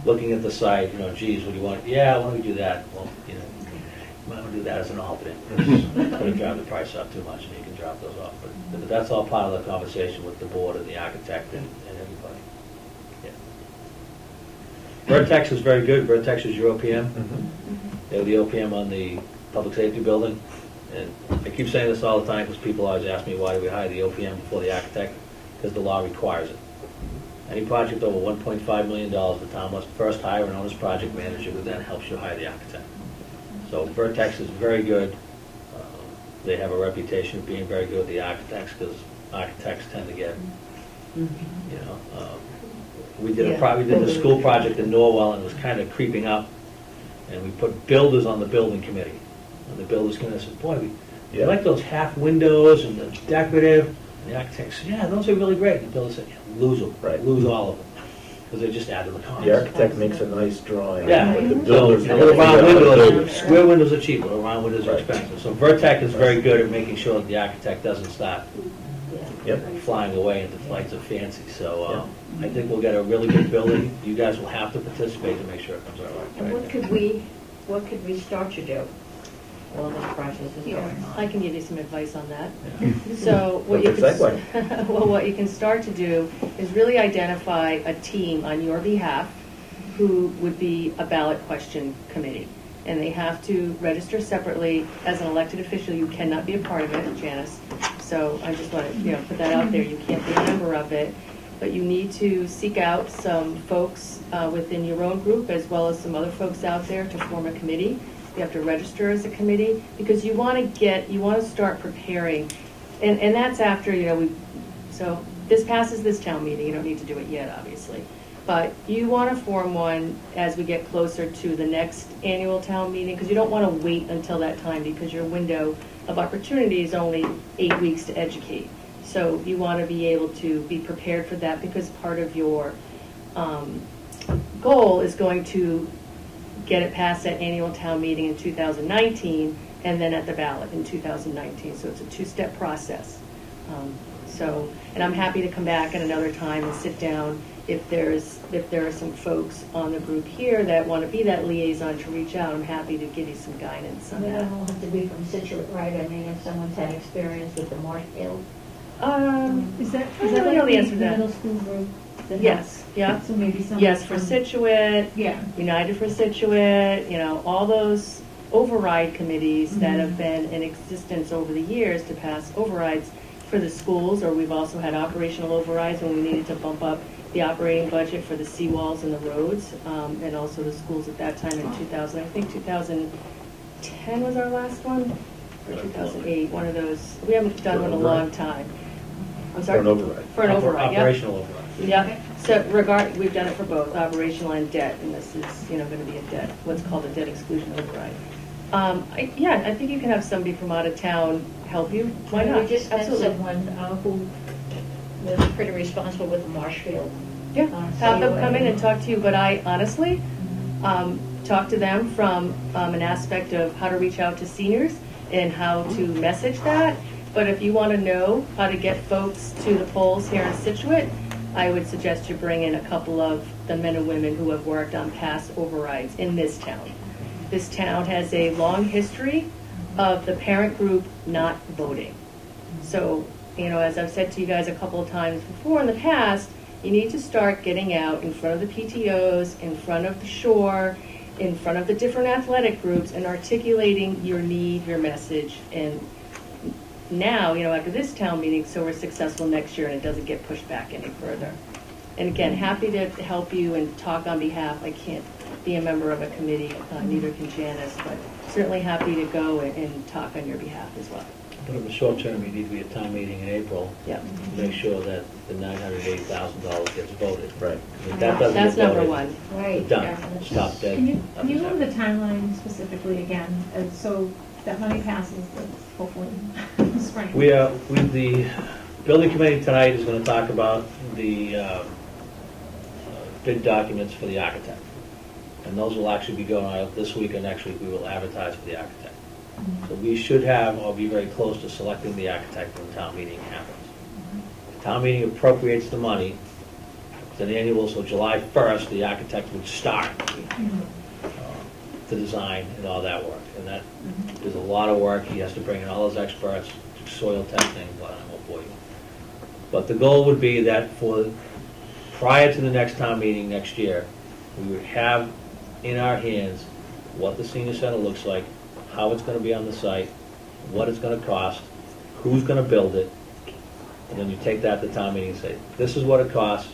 looking at the site, you know, geez, what do you want? Yeah, why don't we do that? Well, you know, you might want to do that as an alternate. It's gonna drive the price up too much and you can drop those off. But that's all part of the conversation with the board and the architect and everybody. Yeah. Vertex is very good. Vertex is your OPM. They have the OPM on the public safety building. And I keep saying this all the time because people always ask me, why do we hire the OPM before the architect? Because the law requires it. Any project over $1.5 million, the town must first hire an owner's project manager who then helps you hire the architect. So Vertex is very good. They have a reputation of being very good with the architects because architects tend to get, you know, we did the school project in Norwell and it was kind of creeping up. And we put builders on the building committee. And the builders committee said, boy, we like those half windows and the decorative. And the architect said, yeah, those are really great. And the builder said, yeah, lose them. Right. Lose all of them. Because they just add to the cost. The architect makes a nice drawing. Yeah, but the so, builders. you know, round Yeah. windows, square windows are cheap, but round windows are Right. expensive. So Vertex is very good at making sure that the architect doesn't start Yep. flying away into flights of fancy. So I think we'll get a really good building. You guys will have to participate to make sure it comes out And right. what could we start to do while this process is going I on? can give you some advice on that. So what you Perfect can, well, what you can start to do is really identify a team on your behalf who would be a ballot question committee. And they have to register separately. As an elected official, you cannot be a part of it, Janice. So I just want to, put that out there. You can't be a member of it. But you need to seek out some folks within your own group as well as some other folks out there to form a committee. You have to register as a committee because you want to start preparing. And that's after, so this passes this town meeting. You don't need to do it yet, obviously. But you want to form one as we get closer to the next annual town meeting because you don't want to wait until that time because your window of opportunity is only 8 weeks to educate. So you want to be able to be prepared for that because part of your goal is going to get it past that annual town meeting in 2019 and then at the ballot in 2019. So it's a two-step process. And I'm happy to come back at another time and sit down if there are some folks on the group here that want to be that liaison to reach out. I'm happy to give you some guidance on They that. don't have to be from Scituate, right? I mean, if someone's had experience with the Marshfield. Is that I don't know the answer to that. middle school group? that Yes, yeah. has- So maybe someone. Yes, for from- Scituate, Yeah. United for Scituate, all those override committees that have been in existence over the years to pass overrides for the schools, or we've also had operational overrides when we needed to bump up the operating budget for the seawalls and the roads, and also the schools at that time in 2000. I think 2010 was our last one, or 2008, one of those. We haven't done one in a long time. I'm sorry? For an override. For an override, yeah. Operational override. Yeah, so we've done it for both operational and debt, and this is, going to be a debt, what's called a debt exclusion override. Yeah, I think you can have somebody from out of town help you. Why not? We just met Absolutely. someone who was pretty responsible with the Marshfield. Yeah, have them come in Scituate. and talk to you, but I honestly, talk to them from an aspect of how to reach out to seniors and how to message that. But if you want to know how to get folks to the polls here in Scituate, I would suggest you bring in a couple of the men and women who have worked on past overrides in this town. This town has a long history of the parent group not voting. So, as I've said to you guys a couple of times before in the past, you need to start getting out in front of the PTOs, in front of the shore, in front of the different athletic groups and articulating your need, your message. And now, after this town meeting, so we're successful next year and it doesn't get pushed back any further. And again, happy to help you and talk on behalf. I can't be a member of a committee, neither can Janice, but certainly happy to go and talk on your behalf as well. But in the short term, you need to be at town meeting in April Yep. to make sure that the $908,000 gets voted. Right. If that doesn't That's get number voted, one. Right. Done. yeah. Stop dead. Can you Nothing's go over the happening. timeline specifically again, so that money passes, hopefully, spring? The building committee tonight is going to talk about the bid documents for the architect. And those will actually be going out this week or next week. We will advertise for the architect. So we should have, or be very close to selecting the architect when town meeting happens. The town meeting appropriates the money. It's an annual, so July 1st, the architect would start the design and all that work. And that is a lot of work. He has to bring in all his experts, soil testing, but I won't bore you. But the goal would be that prior to the next town meeting next year, we would have in our hands what the senior center looks like, how it's going to be on the site, what it's going to cost, who's going to build it, and then you take that to town meeting and say, this is what it costs,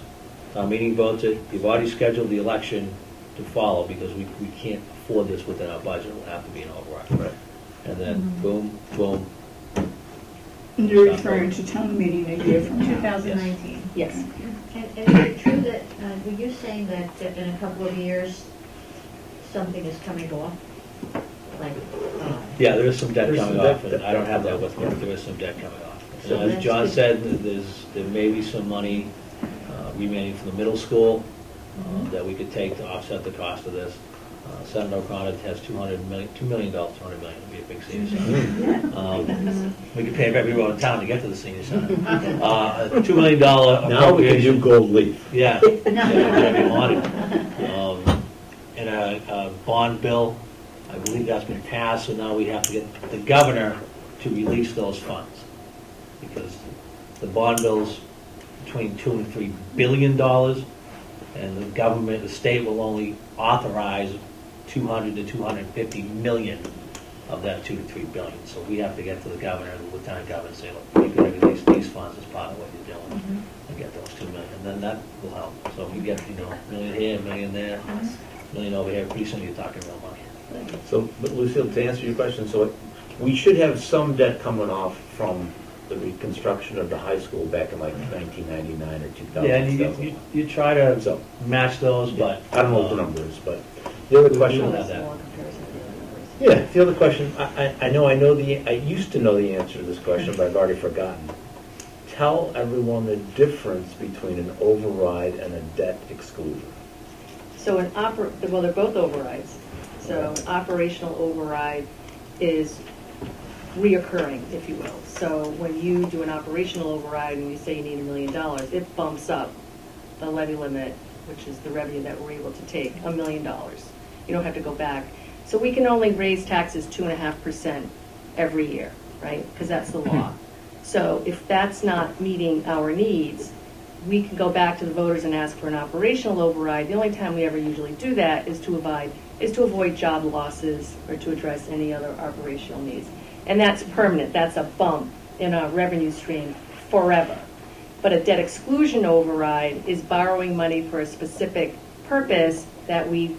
town meeting votes it, you've already scheduled the election to follow because we can't afford this within our budget, it'll have to be an override. Right. And then boom, boom. You're referring to town meeting a year from now? 2019. Yes. And is it true that, were you saying that in a couple of years, something is coming off? Like, Yeah, there is some debt There's coming some off, debt- and I don't have that with me, but there is some debt coming off. So And as that's John good. said, there may be some money remaining from the middle school that we could take to offset the cost of this. Senator O'Connor has $200 million, $200 million would be a big senior center. We could pay everyone in town to get to the senior center. A $2 million Now we can do appropriation. gold leaf. Yeah, whatever you wanted. And a bond bill, I believe that's been passed, so now we have to get the governor to release those funds. Because the bond bill's between $2 and $3 billion, and the government, the state will only authorize 200 to 250 million of that 2 to 3 billion. So we have to get to the governor and the lieutenant governor and say, look, you can release these funds as part of what you're doing, and get those 2 million, and then that will help. So if we get, $1 million here, $1 million there, $1 million over here, pretty soon you're talking real money. So, but Lucille, to answer your question, so we should have some debt coming off from the reconstruction of the high school back in like 1999 or 2000. Yeah, and you try to So, match those, but. I don't know what the number is, but the other question. don't have that. Yeah, the other question, I used to know the answer to this question, but I've already forgotten. Tell everyone the difference between an override and a debt exclusion. So well, they're both overrides. So an operational override is reoccurring, if you will. So when you do an operational override and you say you need $1 million, it bumps up the levy limit, which is the revenue that we're able to take, $1 million. You don't have to go back. So we can only raise taxes 2.5% every year, right? Because that's the law. So if that's not meeting our needs, we can go back to the voters and ask for an operational override. The only time we ever usually do that is to avoid job losses or to address any other operational needs. And that's permanent. That's a bump in our revenue stream forever. But a debt exclusion override is borrowing money for a specific purpose that we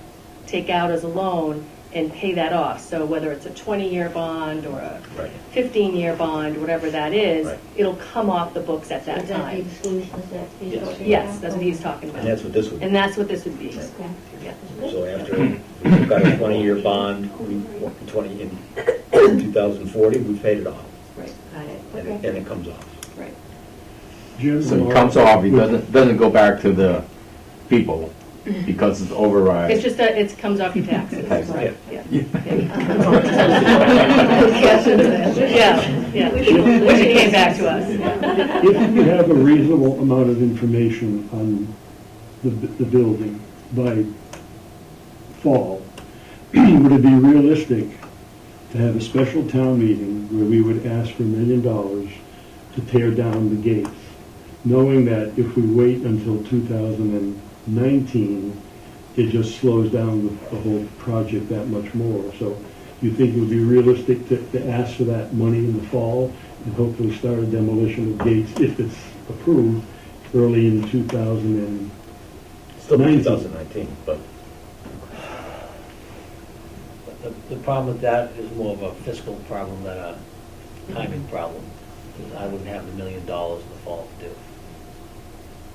take out as a loan and pay that off. So whether it's a 20-year bond or a Right. 15-year bond, whatever that is, Right. it'll come off the books at that Is that the time. exclusion, is that he's Yes. talking Yes, about? that's what he's talking about. And that's what this would be. And that's what this would be. Right. Okay. Yeah. So after we've got a 20-year bond, in 2040, we've paid it off, Right, Got it, and okay. it comes off. right. Jim? So it Laura, comes off, it with- doesn't go back to the people because it's override. It's just that it comes off your taxes. Taxes, Right, yeah. yeah. Yes, it is. Yeah, yeah. Wish it came back to us. If you have a reasonable amount of information on the building by fall, would it be realistic to have a special town meeting where we would ask for $1 million to tear down the gates, knowing that if we wait until 2019, it just slows down the whole project that much more? So you think it would be realistic to ask for that money in the fall and hopefully start a demolition of gates, if it's approved, early in 2000 Still be 19. 2019, but The problem with that is more of a fiscal problem than a timing problem. I wouldn't have $1 million in the fall to do.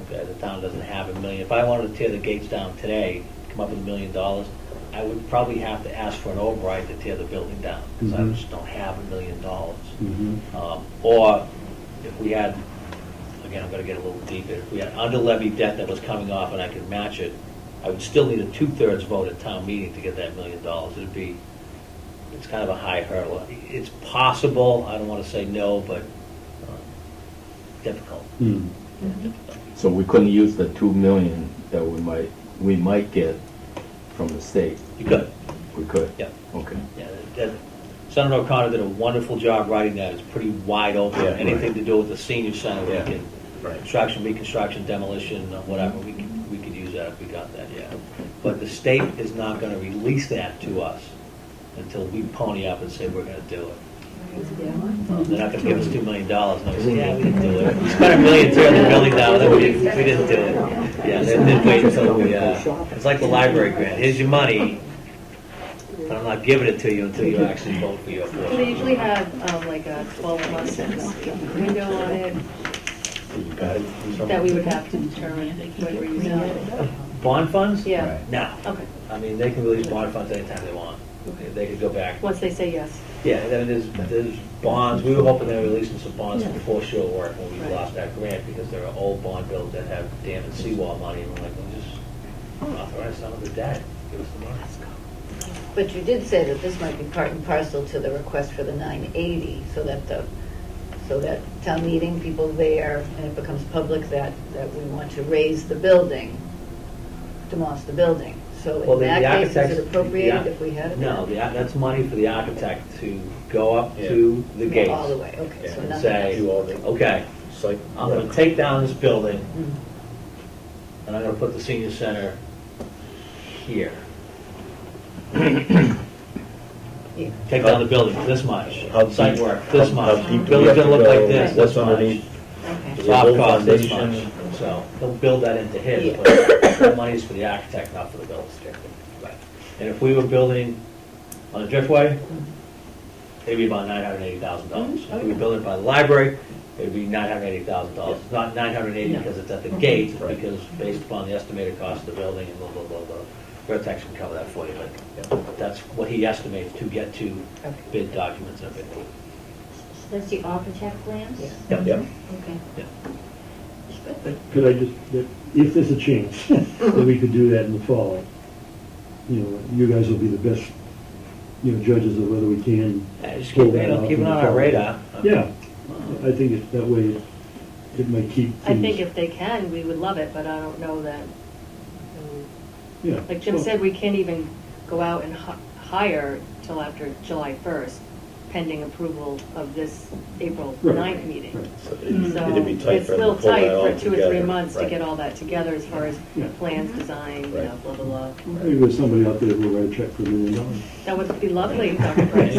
Okay, the town doesn't have $1 million. If I wanted to tear the gates down today, come up with $1 million, I would probably have to ask for an override to tear the building down, because I Mhm. just don't have $1 million. Mhm. Or if we had, again, I'm gonna get a little deeper, if we had under levy debt that was coming off and I could match it, I would still need a 2/3 vote at town meeting to get that $1 million. It's kind of a high hurdle. It's possible, I don't wanna say no, but difficult. Mm. So we couldn't use the 2 million that we might get from the state. You could, We could? yeah. Okay. Yeah, Senator O'Connor did a wonderful job writing that. It's pretty wide open. Yeah, Anything right. to do with the senior center, we Yeah. can, Right. construction, reconstruction, demolition, whatever, we could use that if we got that, yeah. But the state is not gonna release that to us until we pony up and say we're gonna do it. They're not gonna give us $2 million, and we say, yeah, we didn't do it. We spent $1 million tearing the building down, then we didn't do it. Yeah, they did wait until we, it's like the library grant, here's your money, but I'm not giving it to you until you actually vote for your So they portion. usually have like a 12-month window on it you got it. that we would have to determine when we're using it. Bond funds? Yeah, No. okay. I mean, they can release bond funds anytime they want. They could go back. Once they say yes. Yeah, I mean, there's bonds, we were hoping they were releasing some bonds before shore work when we Right. lost that grant, because there are old bond bills that have dam and seawall money, and we're like, well, just authorize some of the debt, give us the money. But you did say that this might be part and parcel to the request for the 980, so that town meeting, people there, and it becomes public that we want to raise the building, demolish the building. So Well, in the that case, is architects- it appropriated the- if we had it? No, that's money for the architect to go up Yeah. to the gates All the way, okay, so Yeah. and nothing say, else. Do all the okay, site. I'm gonna take down this building, Mm. and I'm gonna put the senior center here. Yeah. Take down the building this much, How site deep- work this how much, deep do we building's have to gonna look like go? this, What's this much. underneath? Okay. Is it Soft low cost this much, foundation? so they'll build that into his, Yeah. but that money's for the architect, not for the building. Right. And if we were building on a driftway, it'd be about $980,000. If we were building by the library, it'd be $980,000. It's not 980 because it's at the gate, it's Right. because based upon the estimated cost of the building and blah, blah, blah, blah. Vertex can cover that for you, but that's what he estimates to get to bid documents and everything. That's the architect plans? Yeah. Yep. Yep. Okay. Yeah. That's good. Could I just, if there's a chance that we could do that in the fall, you guys will be the best, judges of whether we can. Just pull keep, that off keep in it the on our fall. radar. Yeah, I think that way it might keep I things. think if they can, we would love it, but I don't know that. Yeah. Like Jim Well, said, we can't even go out and hire till after July 1st, pending approval of this April Right. 9th meeting. Right. So So it'd be tight it's for a them little to pull tight that all for 2 or 3 together. months to Right. get all that together as far as Yeah. plans, design, Right. blah, blah, blah. Maybe there's somebody out there who will write a check for $1 million. That would be lovely, Dr. Price.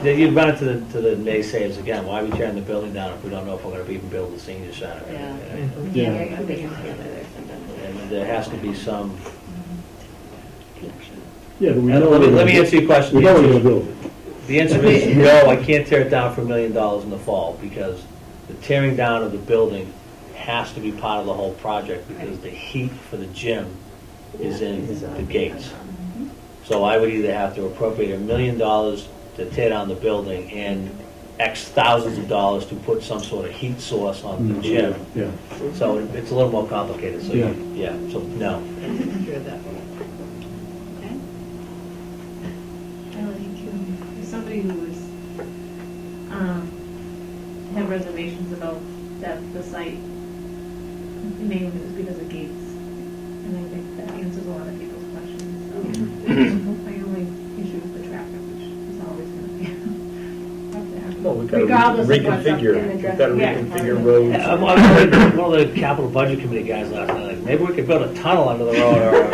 You run into the naysayers again, why are we tearing the building down if we don't know if we're gonna even build the senior center? Yeah. Yeah. And there has to be some, Yeah, but we know. let me answer your question. We know we're gonna build it. The answer is no, I can't tear it down for $1 million in the fall, because the tearing down of the building has to be part of the whole project, because the heat for the gym is in the gates. So I would either have to appropriate $1 million to tear down the building and X thousands of dollars to put some sort of heat source on the gym. Yeah. So it's a little more complicated, so Yeah. so no. Sure that way. Okay. As somebody who was, had reservations about the site, mainly it was because of gates. And I think that answers a lot of people's questions, so. My only issue is the traffic, which is always gonna be up there. Well, we've got to Regardless of what's up reconfigure, in the we've got to yeah. reconfigure roads. I was one of the capital budget committee guys last night, like, maybe we could build a tunnel under the road or a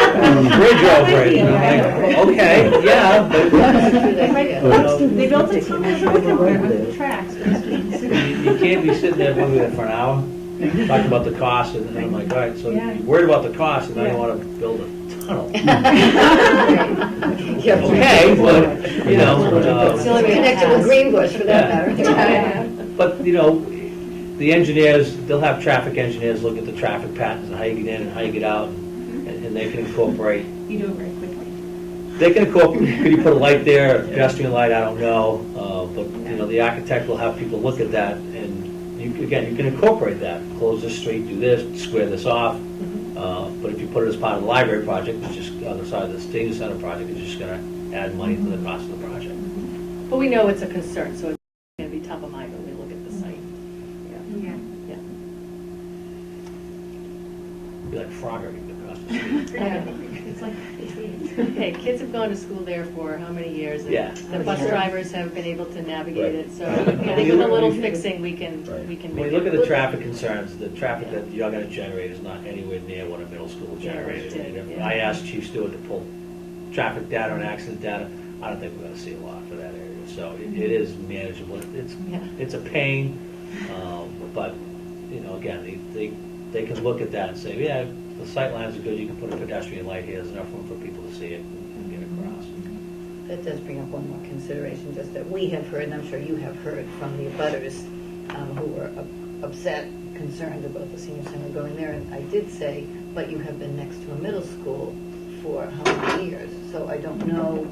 bridge over it. And I'm like, okay, yeah, but They built a tunnel everywhere with the tracks. you can't be sitting there moving it for an hour, talking about the cost, and I'm like, all right, so Yeah. you're worried about the cost, and now you want to build a tunnel. Yeah, Okay, but, you know. It's the only connected with Greenbush for that matter. But, you know, the engineers, they'll have traffic engineers look at the traffic patterns and how you get in and how you get out, and they can incorporate. You do it very quickly. They can incorporate, could you put a light there, a pedestrian light, I don't know, but, you know, the architect will have people look at that, and you can incorporate that. Close this street, do this, square this off, but if you put it as part of the library project, it's just on the side of the senior center project, it's just gonna add money to the cost of the project. But we know it's a concern, so it's going to be top of mind when we look at the site. Yeah. Be like Frogger, you could cross the street. It's like, Hey, kids have gone to school there for how many years? and Yeah. The bus drivers have been able to navigate it, so I Yeah. think with a little fixing, we can When make you look at it. the traffic concerns, the traffic that you're gonna generate is not anywhere near what a middle school generated. And if Yeah. I asked Chief Stewart to pull traffic data and accident data, I don't think we're gonna see a lot for that area. So it is manageable. It's a pain, but, you know, again, they can look at that and say, yeah, the sight lines are good, you can put a pedestrian light here, there's enough room for people to see it and get across. That does bring up one more consideration, just that we have heard, and I'm sure you have heard from the abutters who were upset, concerned about the senior center going there. And I did say, but you have been next to a middle school for how many years? So I don't know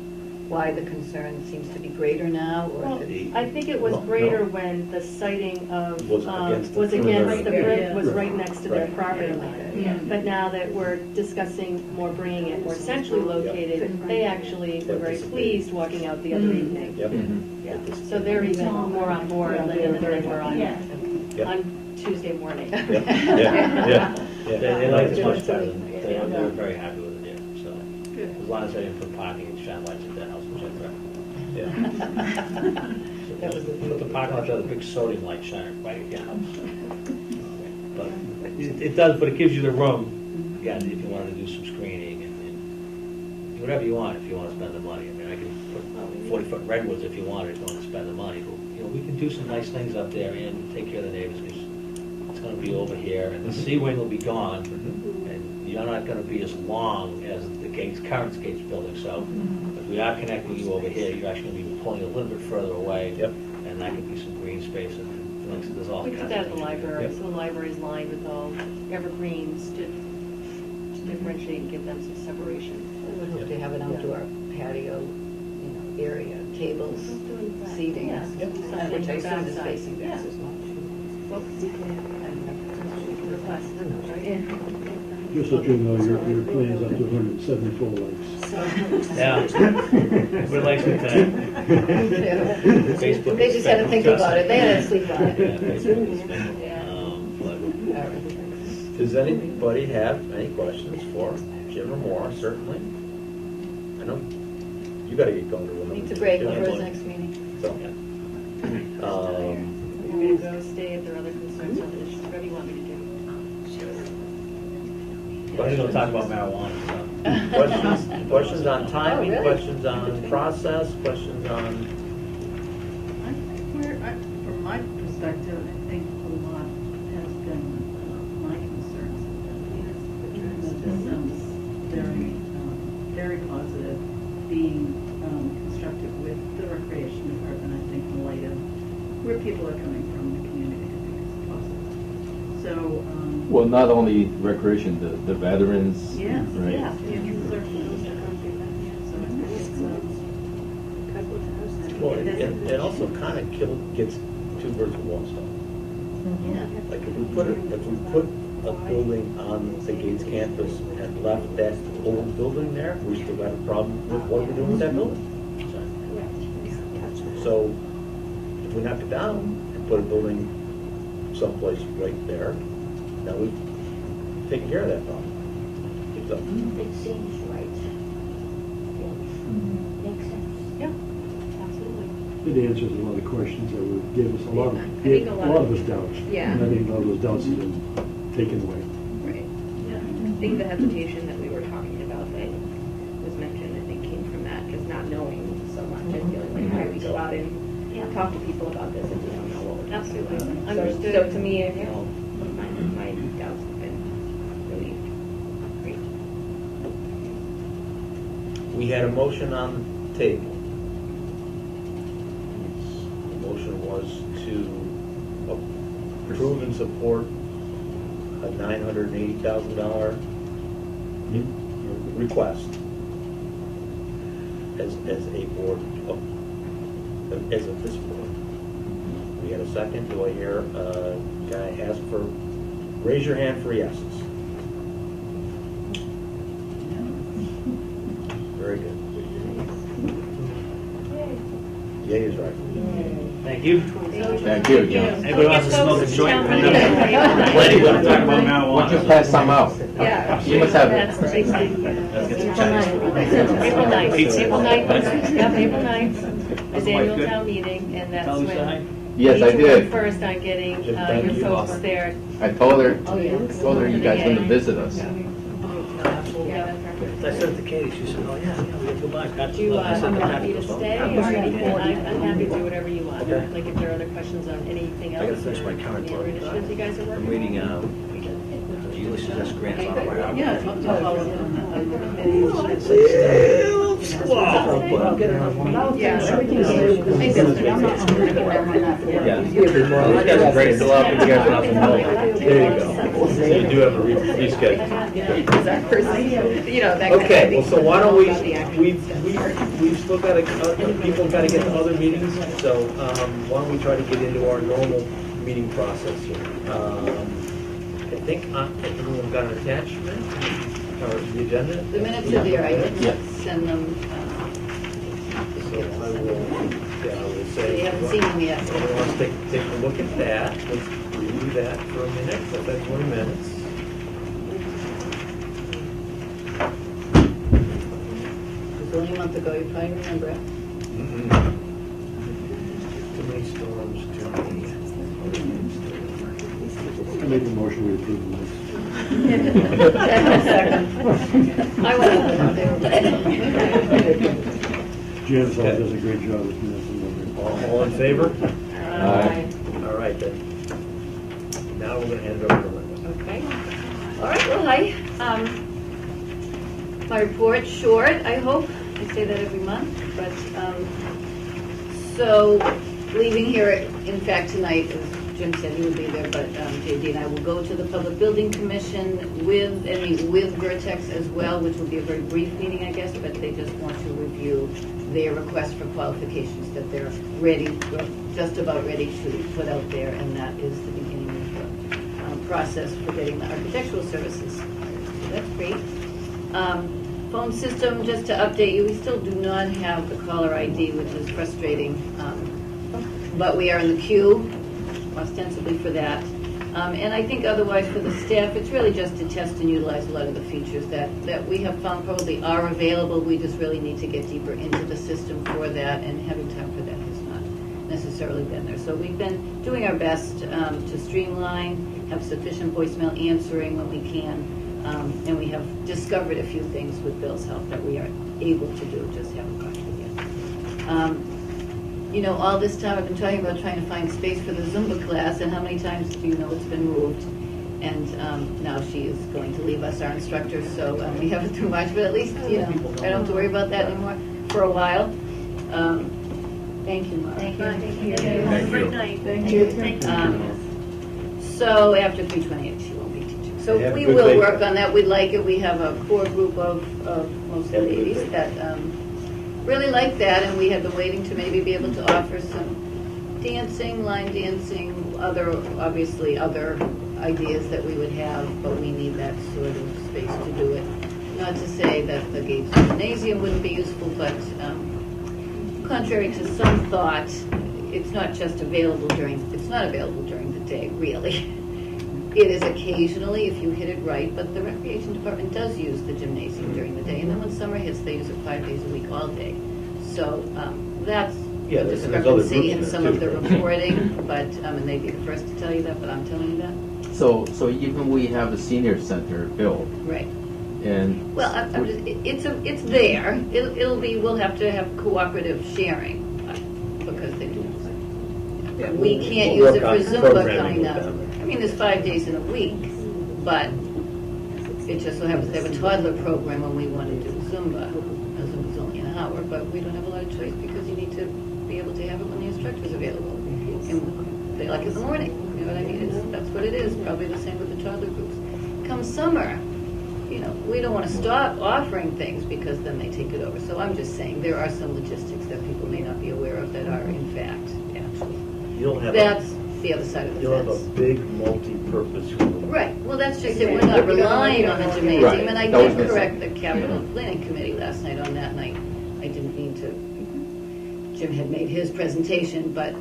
why the concern seems to be greater now, or Well, if it's... I think it was greater when the siting of, Was against the was against the brick, Yeah. was right next to their Right. property line. Yeah. But now that we're discussing more bringing it more centrally located, they actually were very pleased walking out the other evening. Yep. Yeah, so they're even more on board than they were on, Yeah. on Tuesday morning. Yeah. They liked it much better than, they were very happy with it, yeah, so. As long as I didn't put parking and shine lights at that house, which I thought. That was the Put the parking lot, the big sodium light shining right at your house. But it does, but it gives you the room, again, if you wanted to do some screening and do whatever you want, if you want to spend the money. I mean, I can put 40-foot redwoods if you wanted, if you want to spend the money. But, you know, we can do some nice things up there and take care of the neighbors, because it's going to be over here, and the sea wing will be gone, and you're not going to be as long as the current Gates building. So if we are connecting you over here, you're actually going to be pulling a little bit further away. Yep. And that could be some green space, and there's all We kinds put of that at the things. library, Yep. so the library is lined with all evergreens to differentiate and give them some separation. We would hope to have an outdoor patio, area, tables, seating, Yeah. which I assume is facing Yeah. this as well. Well, we can request, right? Just so you know, your plan is up to 174 lights. Yeah. Everybody likes me today. Facebook. They just had to think about it, they had to sleep on Yeah, it. Facebook is big. But All right. Does anybody have any questions for Jim or Maura, certainly? I know you gotta get going to one. Needs a break for his next meeting. So, You're gonna go stay if there are other concerns on this, whatever you want me to do. we're going to talk about marijuana, so. questions on timing, really? questions on process, questions on, I think from my perspective, I think a lot has been my concerns. people are coming from the community, I think it's positive. So, Well, not only recreation, the veterans, yes, right? yeah. Well, it also kind of gets two birds with one stone. Like if we put a building on the Gates campus and left that old building there, we still got a problem with what we're doing with that building. So if we knock it down and put a building someplace right there, now we've taken care of that problem. So, It seems right. Makes sense. Yeah, absolutely. It answers a lot of questions that would give us a lot I of, think a a lot lot of us doubts. Yeah. And I think a lot of those doubts have been taken away. Right. I think the hesitation that we were talking about that was mentioned, I think came from that, just not knowing so much and feeling like, how do we go out and talk to people about this if we don't know what we're talking about? Absolutely. So- Understood. So to me, I feel my doubts have been relieved. Great. we had a motion on the table. The motion was to approve and support a $980,000 request as a board, as of this board. We had a second. Do I hear a guy ask for, raise your hand for yeses. Very good. Yay is right. Thank you. Thank you, John. Anybody wants to smoke a joint? Town Plenty meeting. want to talk about Why don't marijuana. you pass some out? Yeah. You must have That's it. the big thing. Let's get some Chinese. April 9th, Pizza. April 9th, yep, April 9th is That's annual good. town meeting, and that's Tell when. Lisa hi. Yes, I we need to work did. first on getting Just thank your you. folks there. I told her, Oh, yeah. told her you guys come to visit us. Yeah, I said to Katie, she said, oh, yeah, we have to go by. Got Do you I said, want "Happy me to to go." stay, or anything? I'm happy to do whatever you want. Okay. Like if there are other questions on anything I gotta else, finish or my any current other book. initiatives you guys are working on. I'm reading Ulysses S. Grant's autobiography. Yeah, I'll follow up on Yeah. Yeah. Well, this guy's great. Fill out, you guys don't have to know. There you go. So you do have to reschedule. Is that person, you know, that. Okay, well, so why don't About the actual we've still got people got to get to other meetings, so why don't we try to get into our normal meeting process here? I think everyone got an attachment, or the agenda? The minutes are there, I Yeah. did send them, So I will so say. you haven't seen them yet. Everyone wants to take a look at that, let's review that for a minute, let that 20 minutes. It was only a month ago, you probably remember it. Too many storms, too many. I make a motion we approve the minutes. I will. Janice always does a great job with minutes and numbers. All in favor? Aye. All right, then. Now we're going to hand it over to Linda. Okay. All right, well, hi. My report, short, I hope. I say that every month, but, so, leaving here, in fact, tonight, as Jim said he would be there, but JD and I will go to the Public Building Commission with Vertex as well, which will be a very brief meeting, I guess, but they just want to review their request for qualifications that they're ready, well, just about ready to put out there, and that is the beginning of the process for getting the architectural services. So that's great. Phone system, just to update you, we still do not have the caller ID, which is frustrating, but we are in the queue, ostensibly for that. And I think otherwise for the staff, it's really just to test and utilize a lot of the features that we have found probably are available. We just really need to get deeper into the system for that, and having time for that has not necessarily been there. So we've been doing our best to streamline, have sufficient voicemail answering when we can, and we have discovered a few things with Bill's help that we are able to do, just haven't got to yet. You know, all this time I've been talking about trying to find space for the Zumba class, and how many times do you know it's been moved? And now she is going to leave us, our instructor, so we haven't too much, but at least, you know, I don't have to worry about that anymore for a while. Thank you, Mark. Thank you. Thank you. Thank you. Great night. Thank you. Thank you. So after 3:28, she won't be teaching. So Have a we good will day. work on that. We like it. We have a core group of mostly Have a good ladies day. that really like that, and we have been waiting to maybe be able to offer some dancing, line dancing, obviously other ideas that we would have, but we need that sort of space to do it. Not to say that the Gates Gymnasium wouldn't be useful, but contrary to some thought, it's not available during the day, really. It is occasionally if you hit it right, but the recreation department does use the gymnasium during the day, and then when summer hits, they use it 5 days a week, all day. So that's Yeah, a there's other discrepancy groups in in some there of the too. reporting, but, and they'd be the first to tell you that, but I'm telling you that. So even we have a senior center built, Right. and Well, it's there. It'll be, we'll have to have cooperative sharing, because they do. Yeah, We we'll- can't we'll use it work for on Zumba programming coming with up. them. I mean, there's 5 days in a week, but it just so happens they have a toddler program when we want to do Zumba. Now, Zumba's only an hour, but we don't have a lot of choice because you need to be able to have it when the instructor's available. And they like it in the morning, you know what I mean? That's what it is, probably the same with the toddler groups. Come summer, we don't want to stop offering things because then they take it over. So I'm just saying, there are some logistics that people may not be aware of that are in fact, actually. You'll have That's the other side of the you'll have a fence. big multi-purpose room. Right, well, that's just it, we're not relying on the Right, gymnasium, and I that was did missing. correct the capital planning committee last night on that, and I didn't mean to, Jim had made his presentation, but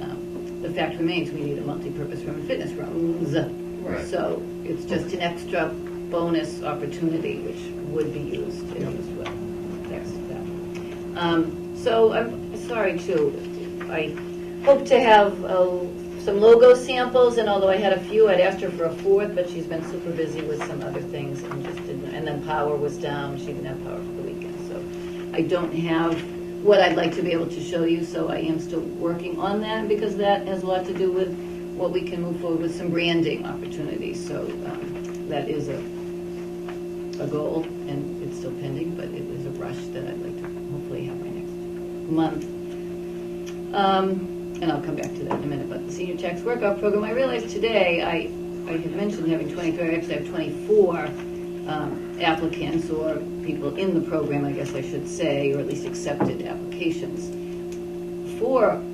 the fact remains, we need a multi-purpose room and fitness rooms. Right. So it's just an extra bonus opportunity, which would be used in this way. There's that. So I'm sorry too, I hope to have some logo samples, and although I had a few, I'd asked her for a fourth, but she's been super busy with some other things and just didn't, and then power was down, she didn't have power for the weekend, so I don't have what I'd like to be able to show you, so I am still working on that, because that has a lot to do with what we can move forward with some branding opportunities, so that is a goal, and it's still pending, but it is a rush that I'd like to hopefully have by next month. And I'll come back to that in a minute, but the senior tax workout program, I realized today, I had mentioned having 23, I actually have 24 applicants, or people in the program, I guess I should say, or at least accepted applications.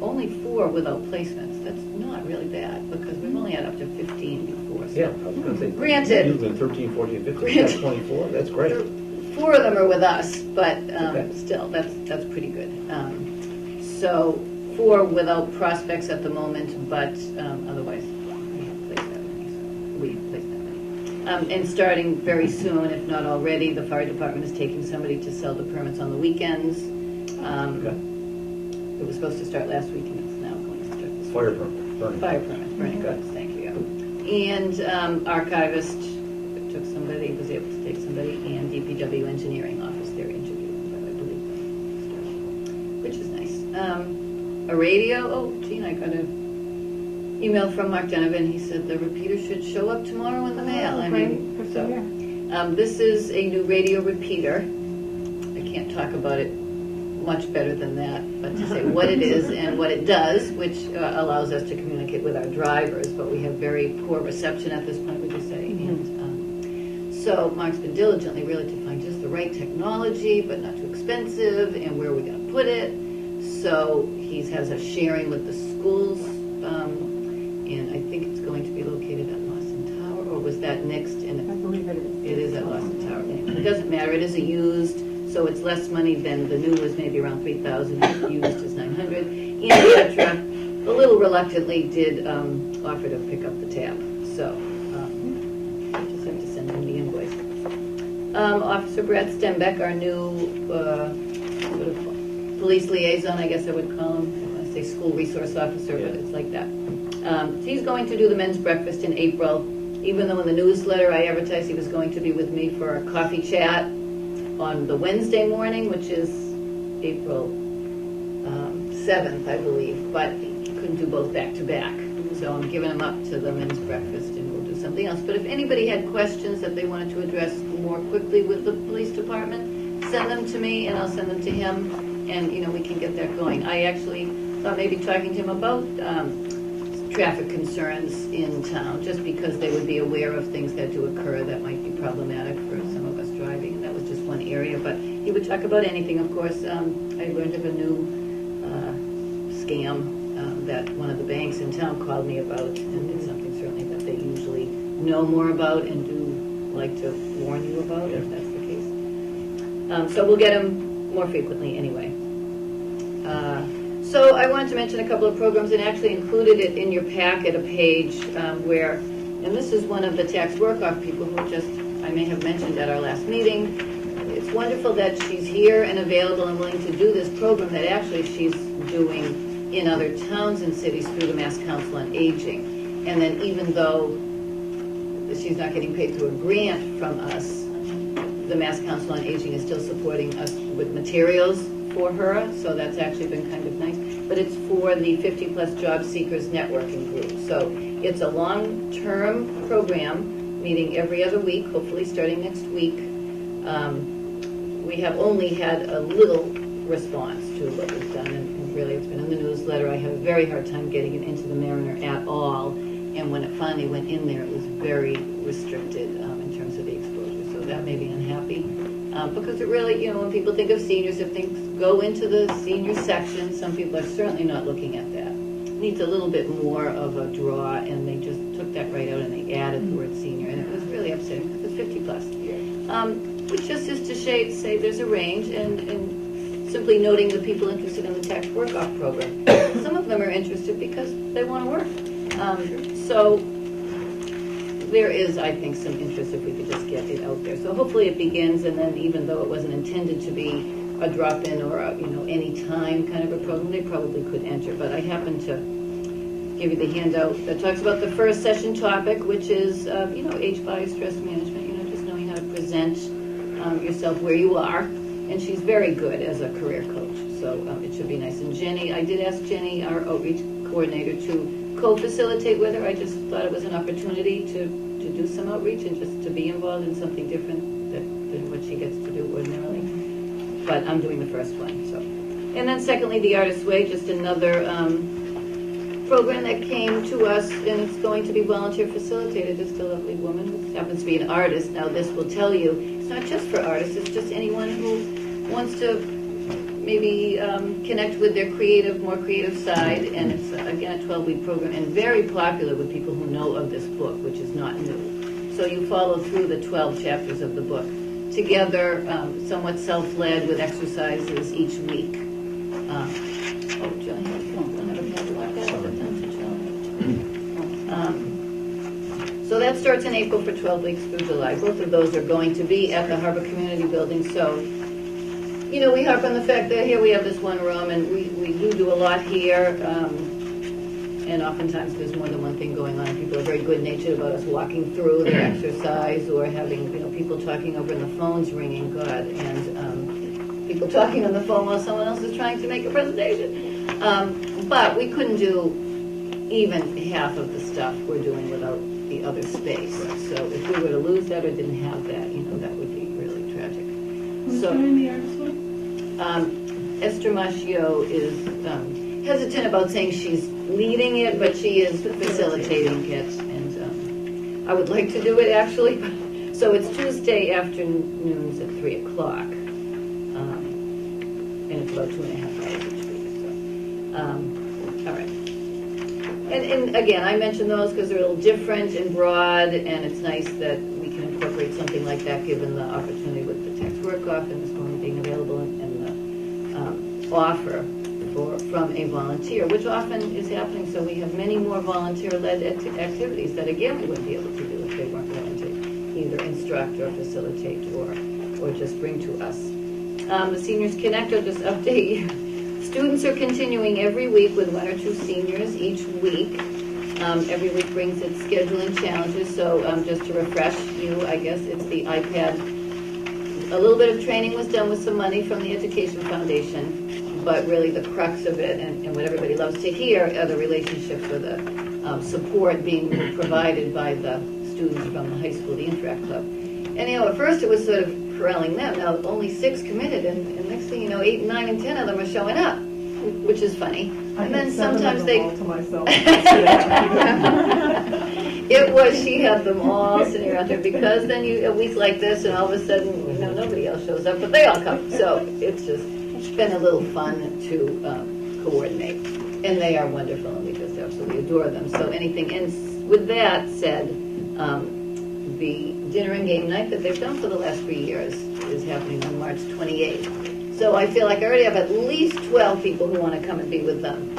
Only four without placements. That's not really bad, because we've only had up to 15 before. So. Yeah, I was going to say. Granted. Usually 13, 14, 15, Granted. that's 24, that's great. 4 of them are with us, but Okay. still, that's pretty good. So 4 without prospects at the moment, but otherwise we have placed that many. And starting very soon, if not already, the fire department is taking somebody to sell the permits on the weekends. Okay. It was supposed to start last week, and it's now going to start this week. Fire permit, burning. Fire permit, burning Okay. permits, thank you. And archivist took somebody, was able to take somebody, and DPW engineering office, they're interviewing, but I believe they started, which is nice. A radio, oh, Gene, I got an email from Mark Donovan, he said the repeater should show up tomorrow in the mail. I mean, Great, so, yeah. this is a new radio repeater. I can't talk about it much better than that, but to say what it is and what it does, which allows us to communicate with our drivers, but we have very poor reception at this point, would you say? And so Mark's been diligently really to find just the right technology, but not too expensive, and where are we going to put it? So he has us sharing with the schools, and I think it's going to be located at Lawson Tower, or was that next? I believe it is. It is at Lawson Tower. Anyway, it doesn't matter, it is a used, so it's less money than the new was, maybe around 3,000, used is 900. And Petra, a little reluctantly, did offer to pick up the tab, so I just have to send him the invoice. Officer Brad Stenbeck, our new sort of police liaison, I guess I would call him. I say school resource officer, but it's like that. He's going to do the men's breakfast in April, even though in the newsletter I advertised he was going to be with me for a coffee chat on the Wednesday morning, which is April 7th, I believe, but he couldn't do both back to back. So I'm giving him up to the men's breakfast, and we'll do something else. But if anybody had questions that they wanted to address more quickly with the police department, send them to me, and I'll send them to him, and we can get that going. I actually thought maybe talking to him about traffic concerns in town, just because they would be aware of things that do occur that might be problematic for some of us driving, and that was just one area. But he would talk about anything, of course. I learned of a new scam that one of the banks in town called me about, and it's something certainly that they usually know more about and do like to warn you about, if that's the case. So we'll get them more frequently anyway. So I wanted to mention a couple of programs, and actually included it in your packet, a page where, and this is one of the tax work-off people who just, I may have mentioned at our last meeting. It's wonderful that she's here and available and willing to do this program that actually she's doing in other towns and cities through the Mass Council on Aging. And then even though she's not getting paid through a grant from us, the Mass Council on Aging is still supporting us with materials for her, so that's actually been kind of nice. But it's for the 50-plus job seekers networking group. So it's a long-term program, meeting every other week, hopefully starting next week. We have only had a little response to what we've done, and really it's been in the newsletter. I had a very hard time getting it into the Mariner at all, and when it finally went in there, it was very restricted in terms of the exposure. So that made me unhappy. Because it really, when people think of seniors, if things go into the senior section, some people are certainly not looking at that. It needs a little bit more of a draw, and they just took that right out and they added the word senior, and it was really upsetting because it's 50 plus. Which just is to say there's a range, and simply noting the people interested in the tax work-off program. Some of them are interested because they want to work. So there is, I think, some interest if we could just get it out there. So hopefully it begins, and then even though it wasn't intended to be a drop-in or a, any time kind of a program, they probably could enter. But I happen to give you the handout that talks about the first session topic, which is, age bias stress management, just knowing how to present yourself where you are. And she's very good as a career coach, so it should be nice. And Jenny, I did ask Jenny, our outreach coordinator, to co-facilitate with her. I just thought it was an opportunity to do some outreach and just to be involved in something different than what she gets to do ordinarily. But I'm doing the first one. So, and then secondly, the Artist's Way, just another program that came to us, and it's going to be volunteer facilitated. Just a lovely woman who happens to be an artist. Now this will tell you, it's not just for artists, it's just anyone who wants to maybe connect with their more creative side. And it's, again, a 12-week program, and very popular with people who know of this book, which is not new. So you follow through the 12 chapters of the book together, somewhat self-led with exercises each week. So that starts in April for 12 weeks through July. Both of those are going to be at the Harbor Community Building. So, we harp on the fact that here we have this one room, and we do a lot here. And oftentimes there's more than one thing going on. People are very good-natured about us walking through the exercise, or having, people talking over and the phone's ringing, God, and people talking on the phone while someone else is trying to make a presentation. But we couldn't do even half of the stuff we're doing without the other space. So if we were to lose that or didn't have that, that would be really tragic. Who's doing the Artist's Way? Esther Machio is hesitant about saying she's leading it, but she is facilitating it, and I would like to do it actually. So it's Tuesday afternoons at 3 o'clock, and it's about 2.5 hours each week. So, all right. And again, I mention those because they're a little different and broad, and it's nice that we can incorporate something like that given the opportunity with the tax work-off and this one being available, and the offer from a volunteer, which often is happening. So we have many more volunteer-led activities that, again, we wouldn't be able to do if they weren't willing to either instruct or facilitate or just bring to us. The Seniors Connect, I'll just update you. Students are continuing every week with 1 or 2 seniors each week. Every week brings its scheduling challenges, so just to refresh you, I guess it's the iPad. A little bit of training was done with some money from the Education Foundation, but really the crux of it, and what everybody loves to hear, are the relationships or the support being provided by the students from the high school, the Interact Club. And at first it was sort of corralling them. Now only 6 committed, and next thing you know, 8, 9, and 10 of them are showing up, which is funny. I And had then 7 sometimes of they- them all to myself. It was, she had them all sitting around her, because then a week like this, and all of a sudden, nobody else shows up, but they all come. So it's been a little fun to coordinate. And they are wonderful, and we just absolutely adore them. So anything, and with that said, the dinner and game night that they've done for the last 3 years is happening on March 28th. So I feel like I already have at least 12 people who want to come and be with them.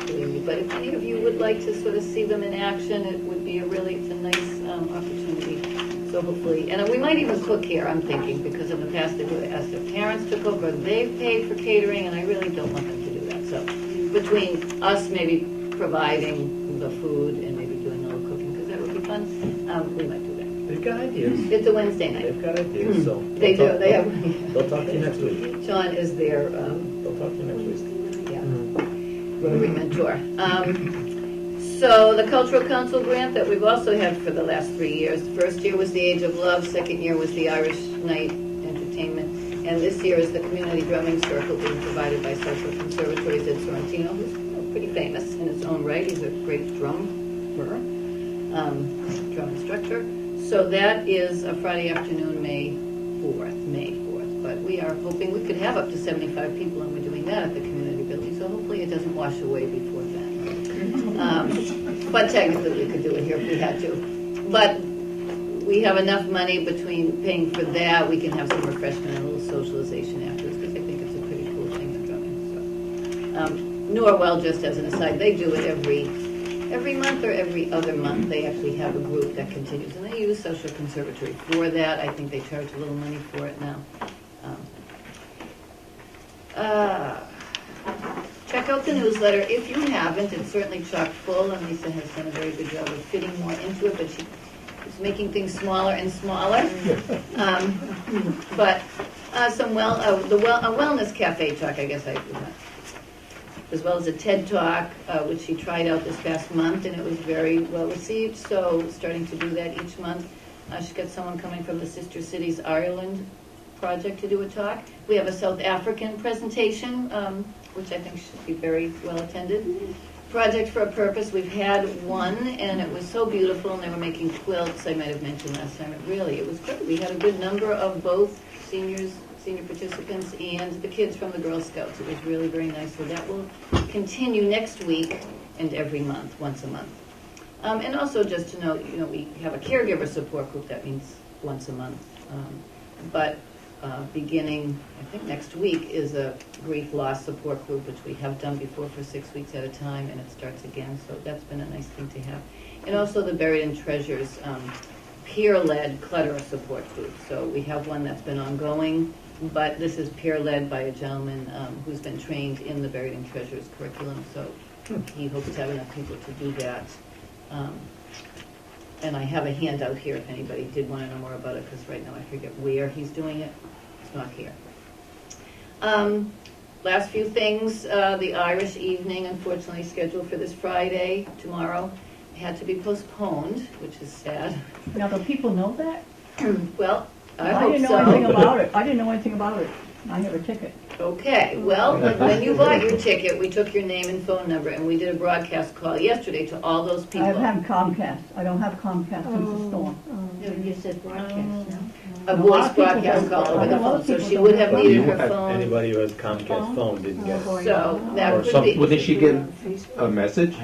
But if any of you would like to sort of see them in action, it would be it's a nice opportunity. So hopefully, and we might even cook here, I'm thinking, because in the past they would ask their parents to cook, or they've paid for catering, and I really don't want them to do that. So between us maybe providing the food and maybe doing a little cooking, because that would be fun, we might do that. They've got ideas. It's a Wednesday night. They've got ideas, so. They do, they have. They'll talk to you next week. Sean is their, They'll talk to you next week. yeah, Rotary mentor. So the Cultural Council grant that we've also had for the last 3 years. The first year was the Age of Love, second year was the Irish Night Entertainment, and this year is the Community Drumming Circle being provided by Social Conservatories in Sorrentino, who's pretty famous in his own right. He's a great drummer, drum instructor. So that is a Friday afternoon, May 4th. But we are hoping we could have up to 75 people, and we're doing that at the community building. So hopefully it doesn't wash away before then. But technically we could do it here if we had to. But we have enough money between paying for that. We can have some refreshment and a little socialization afterwards, because I think it's a pretty cool thing in drumming. So, Norwell, just as an aside, they do it every month or every other month. They actually have a group that continues, and they use Social Conservatory for that. I think they charge a little money for it now. Check out the newsletter if you haven't. It's certainly chock full, and Lisa has done a very good job of fitting more into it, but she is making things smaller and smaller. But some a wellness cafe talk, I guess as well as a TED Talk, which she tried out this past month, and it was very well received. So starting to do that each month. She's got someone coming from the Sister Cities Ireland project to do a talk. We have a South African presentation, which I think should be very well attended. Project for a Purpose, we've had one, and it was so beautiful, and they were making quilts, I might have mentioned last time. It was good. We had a good number of both senior participants and the kids from the Girl Scouts. It was really very nice. So that will continue next week and every month, once a month. And also just to note, we have a caregiver support group. That means once a month. But beginning, I think next week, is a grief loss support group, which we have done before for 6 weeks at a time, and it starts again. So that's been a nice thing to have. And also the Buried in Treasures peer-led clutter support group. So we have one that's been ongoing, but this is peer-led by a gentleman who's been trained in the Buried in Treasures curriculum. So he hopes to have enough people to do that. And I have a handout here if anybody did want to know more about it, because right now I forget where he's doing it. It's not here. Last few things, the Irish evening, unfortunately scheduled for this Friday, tomorrow, had to be postponed, which is sad. Now, do people know that? Well, I I hope didn't know anything so. about it. I didn't know anything about it. I have a ticket. Okay, well, when you bought your ticket, we took your name and phone number, and we did a broadcast call yesterday to all those people. I have Comcast. I don't have Comcast since the storm. You said broadcast now. A A lot voice of people broadcast don't- call over a the lot phone, of so people she don't would have have needed her that. phone. Anybody who has Comcast phone didn't get it. So that Or could some- be. Well, did she get a message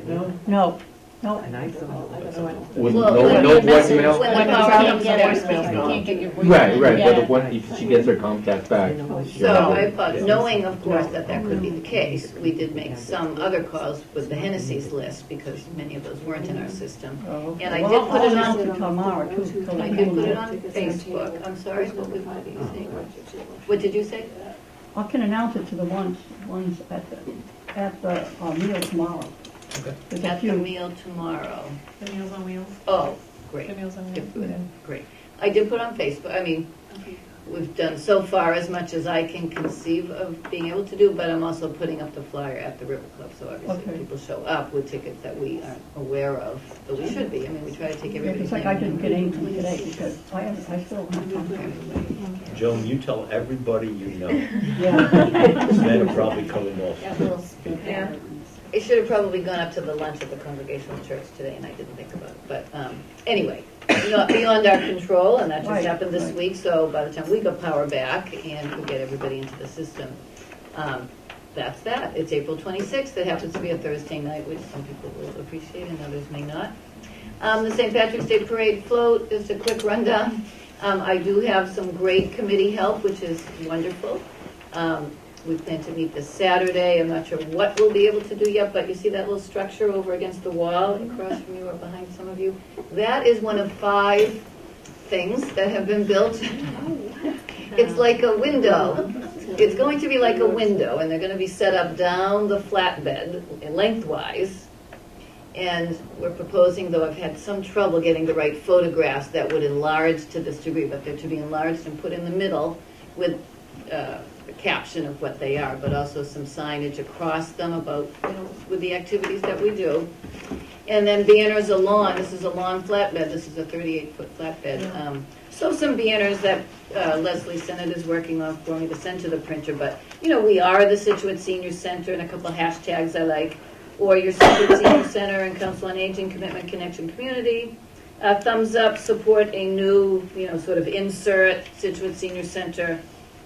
No, no. with Well, no when no the message- voicemail? when the power comes back. You can't get your voice. Right, but Yeah. when if she gets her Comcast back, So I apologize, knowing of course that could be the case, we did make some other calls with the Hennessy's list, because many of those weren't in our system. And I Well, did put it I'll on, announce it tomorrow, too. so I that did people put it know. on Facebook. I'm sorry, what did you say? What did you say? I can announce it to the ones at the meal tomorrow. Okay. There's a At the few. meal tomorrow. The Meals on Wheels. Oh, great. The Meals on Wheels. Good for that. Great. I did put on Facebook, I mean, we've done so far as much as I can conceive of being able to do, but I'm also putting up the flyer at the River Club, so obviously Okay. people show up with tickets that we aren't aware of, but we should be. I mean, we try to take Yeah, everybody's it's like name. I didn't get anything today because I still have Comcast. Joan, you tell everybody you know. Yeah. This man will probably cover most. Yeah. I should have probably gone up to the lunch at the Congregational Church today, and I didn't think about it. But anyway, not beyond our control, and that just Right, happened this right. week. So by the time we got power back and could get everybody into the system, that's that. It's April 26th. It happens to be a Thursday night, which some people will appreciate and others may not. The St. Patrick's Day Parade float, just a quick rundown. I do have some great committee help, which is wonderful. We plan to meet this Saturday. I'm not sure what we'll be able to do yet, but you see that little structure over against the wall across from you or behind some of you? That is one of 5 things that have been built. It's like a window. It's going to be like a window, and they're going to be set up down the flatbed lengthwise. And we're proposing, though I've had some trouble getting the right photographs that would enlarge to this degree, but they're to be enlarged and put in the middle with a caption of what they are, but also some signage across them about, with the activities that we do. And then banners along, this is a long flatbed, this is a 38-foot flatbed. So some banners that Leslie Sennett is working on for me to send to the printer, but, we are the Scituate Senior Center, and a couple hashtags I like, or your Scituate Senior Center and Council on Aging, Commitment, Connection, Community. Thumbs up, support a new, sort of insert Scituate Senior Center,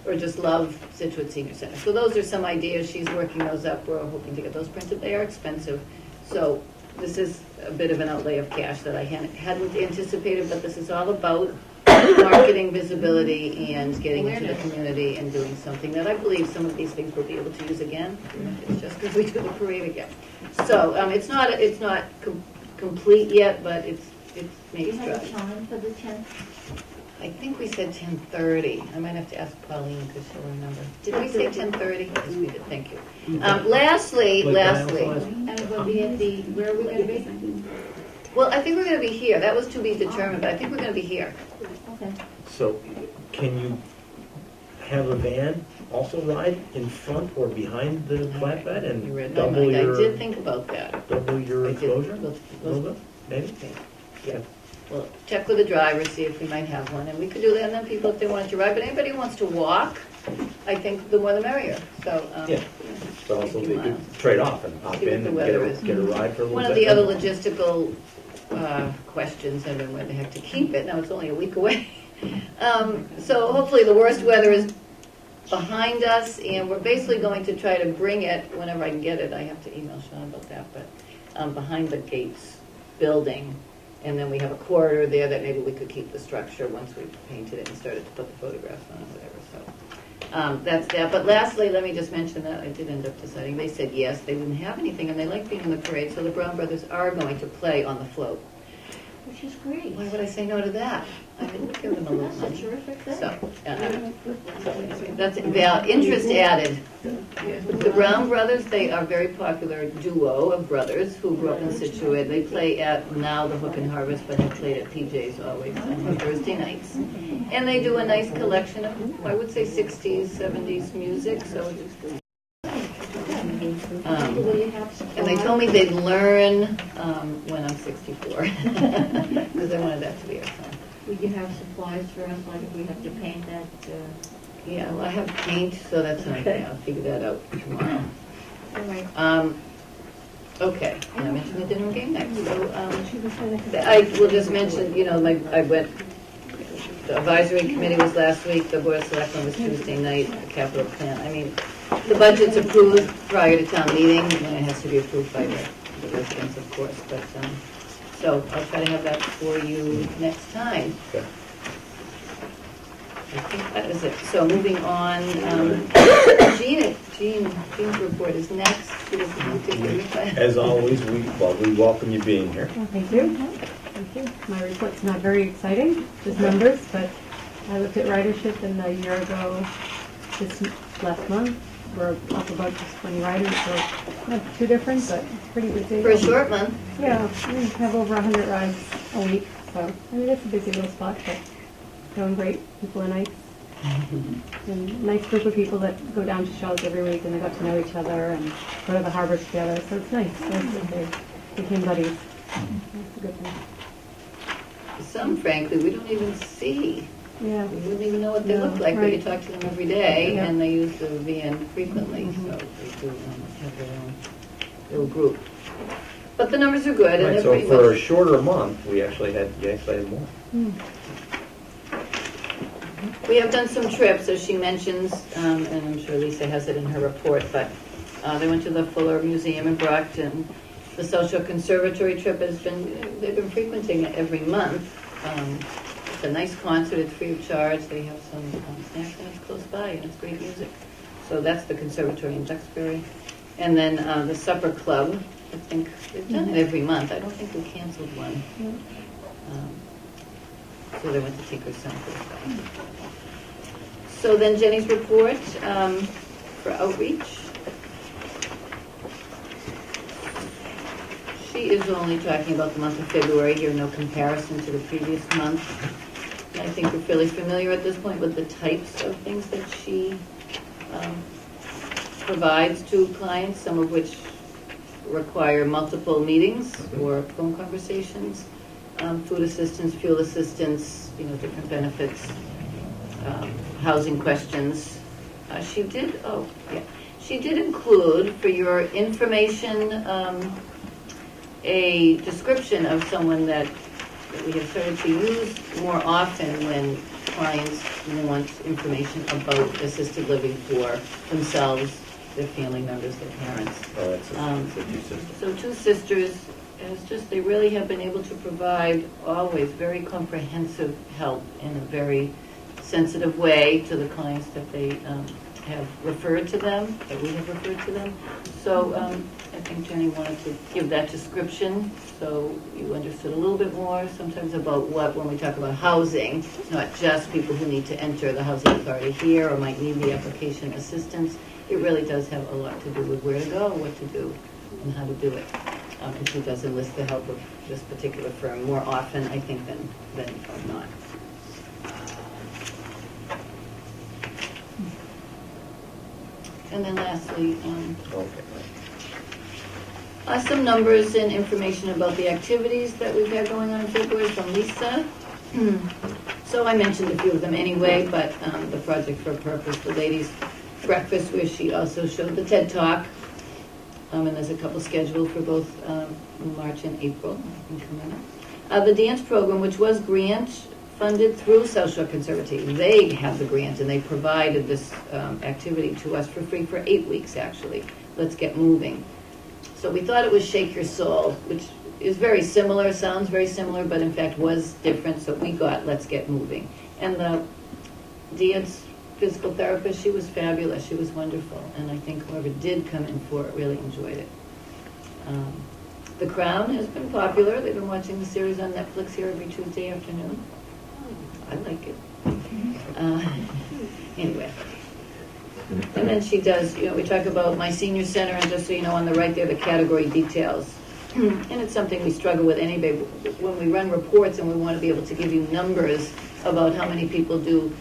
or just love Scituate Senior Center. So those are some ideas. She's working those up. We're hoping to get those printed. They are expensive. So this is a bit of an outlay of cash that I hadn't anticipated, but this is all about marketing, visibility, and getting into the community and doing something that I believe some of these things we'll be able to use again. It's just because we do the parade again. So it's not complete yet, but it's maybe Do you have a strides. time for the 10th? I think we said 10:30. I might have to ask Pauline because she'll remember. Did we say 10:30? Yes, we did. Thank you. Lastly, And it will be at the, where are we going to be? well, I think we're going to be here. That was to be determined, but I think we're going to be here. Okay. So can you have a van also ride in front or behind the flatbed You and read my double mind. I your, did think about that. double your I did. exposure? We'll- A little bit, maybe? Yeah. Well, check with the driver, see if we might have one, and we could do that. And then people, if they wanted to ride, but anybody who wants to walk, I think the more the merrier. So. Yeah. So also they could trade off and hop See what in the and weather is. get a ride for a little bit. One of the other logistical questions have been where the heck to keep it. Now it's only a week away. So hopefully the worst weather is behind us, and we're basically going to try to bring it whenever I can get it. I have to email Sean about that, but behind the Gates building. And then we have a corridor there that maybe we could keep the structure once we painted it and started to put the photographs on or whatever. So that's that. But lastly, let me just mention that I did end up deciding. They said yes, they didn't have anything, and they like being in the parade. So the Brown Brothers are going to play on the float. Which is great. Why would I say no to that? I mean, we'll give them a little That's a money. terrific thing. So that's interest added. The Brown Brothers, they are a very popular duo of brothers who grew up in Scituate. They play at now the Hook and Harvest, but have played at PJ's always on Thursday nights. And they do a nice collection of, I would say, 60s, 70s music. So it's Will you have supplies? and they told me they'd learn when I'm 64, because I wanted that to be a fun. Will you have supplies for us, like if we have to paint that? Yeah, well, I have paint, so that's not, Okay. I'll figure that out tomorrow. All right. Okay, and I mentioned the dinner game next, so, I will just mention, I went, the advisory committee was last week, the board of selectmen was Tuesday night, the capital plan, the budget's approved prior to town meeting, and it has to be approved by the residents, of course, but, so I'll try to have that for you next time. Okay. I think that is it. So moving on, Jean's report is next. She doesn't have to hear it. As always, we welcome you being here. Well, thank you. Thank you. My report's not very exciting, just numbers, but I looked at ridership and a year ago, this last month, we're up about just 20 riders, so not too different, but pretty busy. For a short month. Yeah, we have over 100 rides a week, so it's a busy little spot, but doing great. People are nice. And nice group of people that go down to shows every week and they got to know each other and go to the harbor together, so it's nice. So they became buddies. That's a good thing. Some, frankly, we don't even see. Yeah. We wouldn't even know what they look like, but you talk to them every day, and they use the VN frequently, so they do have their own little group. But the numbers are good, and Right, they're so pretty for a much. shorter month, you actually had more. We have done some trips, as she mentions, and I'm sure Lisa has it in her report, but they went to the Fuller Museum in Brockton. The Social Conservatory trip they've been frequenting it every month. It's a nice concert, it's free of charge, they have some snacks, and it's close by, and it's great music. So that's the conservatory in Duxbury. And then the Supper Club, I think they've done it every month. I don't think we canceled one. So they went to Tinker's Center. So then Jenny's report for outreach. She is only talking about the month of February here, no comparison to the previous month. I think we're fairly familiar at this point with the types of things that she provides to clients, some of which require multiple meetings or phone conversations, food assistance, fuel assistance, different benefits, housing questions. She did include for your information a description of someone that we have started to use more often when clients want information about assisted living for themselves, their family members, their parents. Oh, that's the two sisters. So two sisters, they really have been able to provide always very comprehensive help in a very sensitive way to the clients that they have referred to them, that we have referred to them. So I think Jenny wanted to give that description so you understood a little bit more sometimes about when we talk about housing, it's not just people who need to enter the housing authority here or might need the application assistance. It really does have a lot to do with where to go, what to do, and how to do it. And she does enlist the help of this particular firm more often, I think, than not. And then lastly, some numbers and information about the activities that we've had going on in February from Lisa. So I mentioned a few of them anyway, but the Project for a Purpose, the ladies' breakfast, where she also showed the TED Talk, and there's a couple scheduled for both March and April. The dance program, which was grant funded through South Shore Conservatory. They have the grant, and they provided this activity to us for free for 8 weeks, actually. Let's Get Moving. So we thought it was Shake Your Soul, which is very similar, sounds very similar, but in fact was different, so we got Let's Get Moving. And the dance physical therapist, she was fabulous, she was wonderful, and I think whoever did come in for it really enjoyed it. The Crown has been popular. They've been watching the series on Netflix here every Tuesday afternoon. I like it. Anyway. And then she does, we talk about My Senior Center, and just so you know, on the right there, the category details. And it's something we struggle with anyway. When we run reports and we want to be able to give you numbers about how many people do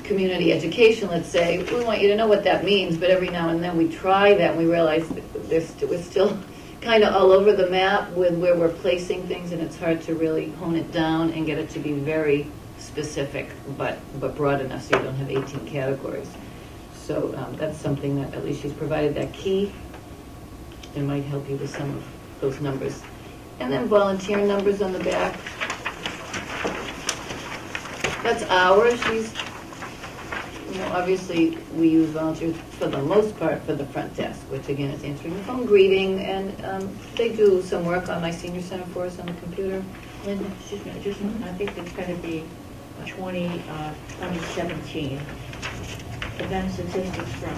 community education, let's say, we want you to know what that means, but every now and then we try that and we realize that we're still kind of all over the map with where we're placing things, and it's hard to really hone it down and get it to be very specific, but broad enough so you don't have 18 categories. So that's something that at least she's provided that key. It might help you with some of those numbers. And then volunteer numbers on the back. That's ours. She's, obviously we use volunteers for the most part for the front desk, which again is answering the phone, greeting, and they do some work on My Senior Center for us on the computer. Linda, excuse me, I think it's going to be 2017. Event statistics from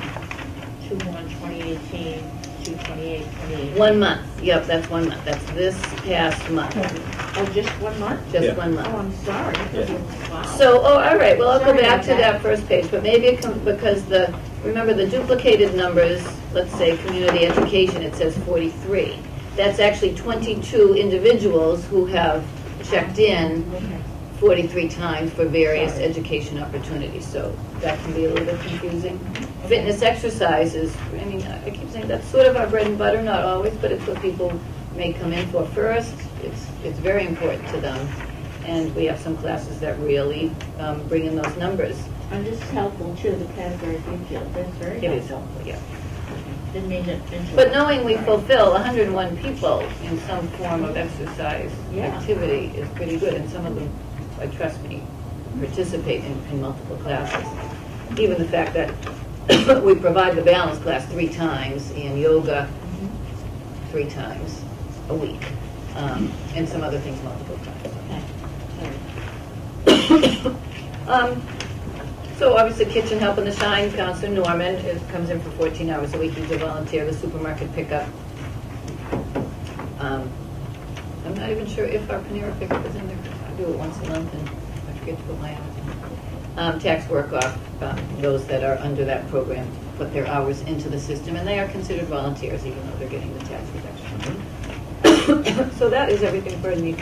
2/1/2018 to 28/28. 1 month. Yep, that's 1 month. That's this past month. Oh, just 1 month? Just 1 month. Oh, I'm sorry. Wow. So, all right. Well, I'll go Sorry back about to that first page, but maybe it comes because remember the duplicated numbers. Let's say community education. It says 43. That's actually 22 individuals who have checked in 43 times for various education opportunities. So that can be a little bit confusing. Fitness exercises. I keep saying that's sort of our bread and butter. Not always, but it's what people may come in for first. It's very important to them. And we have some classes that really bring in those numbers. And this is helpful too, the category detail. That's very helpful. It is helpful, yeah. Didn't mean it into. But knowing we fulfill 101 people in some form of exercise Yeah. activity is pretty good, and some of them, trust me, participate in multiple classes. Even the fact that we provide the balance class 3 times and yoga 3 times a week, and some other things multiple times. So obviously kitchen help in the shine, Counselor Norman comes in for 14 hours a week. He's a volunteer. The supermarket pickup. I'm not even sure if our Panera pickup is in there. I do it once a month and I forget to put my hours in. Tax work off, those that are under that program put their hours into the system, and they are considered volunteers even though they're getting the tax reduction. So that is everything for me. I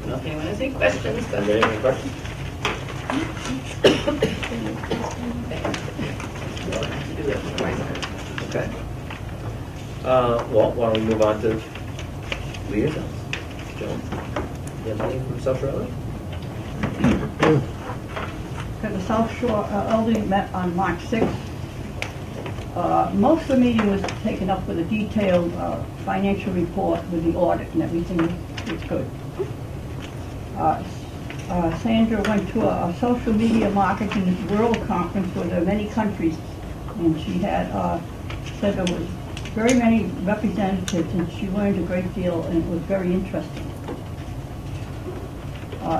don't know if anyone has any questions. But Any questions? Okay. Well, why don't we move on to liaisons? Joan, you have anything from South Shore? Okay, the South Shore Elderly met on March 6th. Most of the meeting was taken up with a detailed financial report with the audit and everything was good. Sandra went to a social media marketing world conference where there are many countries, and she had said there was very many representatives, and she learned a great deal, and it was very interesting.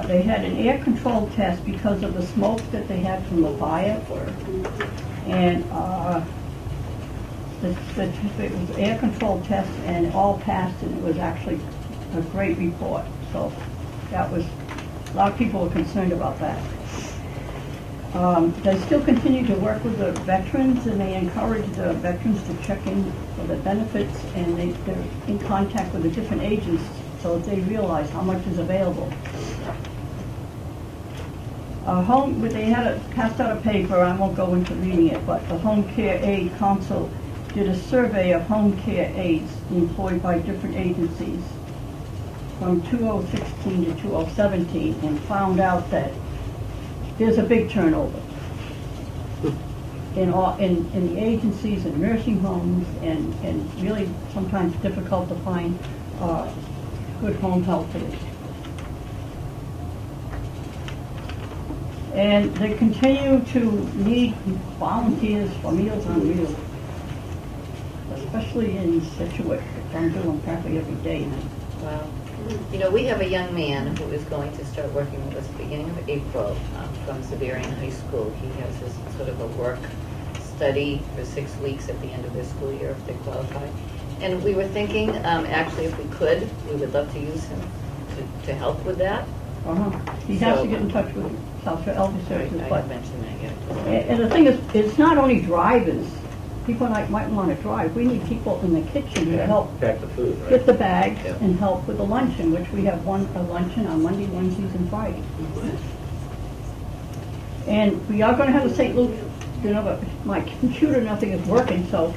They had an air control test because of the smoke that they had from the fire, and it was air control test, and it all passed, and it was actually a great report. So that was, a lot of people were concerned about that. They still continue to work with the veterans, and they encourage the veterans to check in for the benefits, and they're in contact with the different agents so that they realize how much is available. They had passed out a paper, I won't go into reading it, but the Home Care Aid Council did a survey of home care aides employed by different agencies from 2016 to 2017 and found out that there's a big turnover in the agencies and nursing homes, and really sometimes difficult to find good home health aides. And they continue to need volunteers for Meals on Wheels, especially in Scituate. I'm doing practically every day now. Wow. You know, we have a young man who is going to start working with us beginning of April from Xaverian High School. He has his sort of a work study for 6 weeks at the end of their school year if they qualify. And we were thinking, actually, if we could, we would love to use him to help with that. He has to get in touch with South Shore Elder Services. I mentioned that, yeah. And the thing is, it's not only drivers. People might want to drive. We need people in the kitchen to help Pack the food, right? get the bags and help with the luncheon, which we have a luncheon on Monday, Wednesdays, and Fridays. And we are going to have a St. Luke's dinner, but my computer, nothing is working, so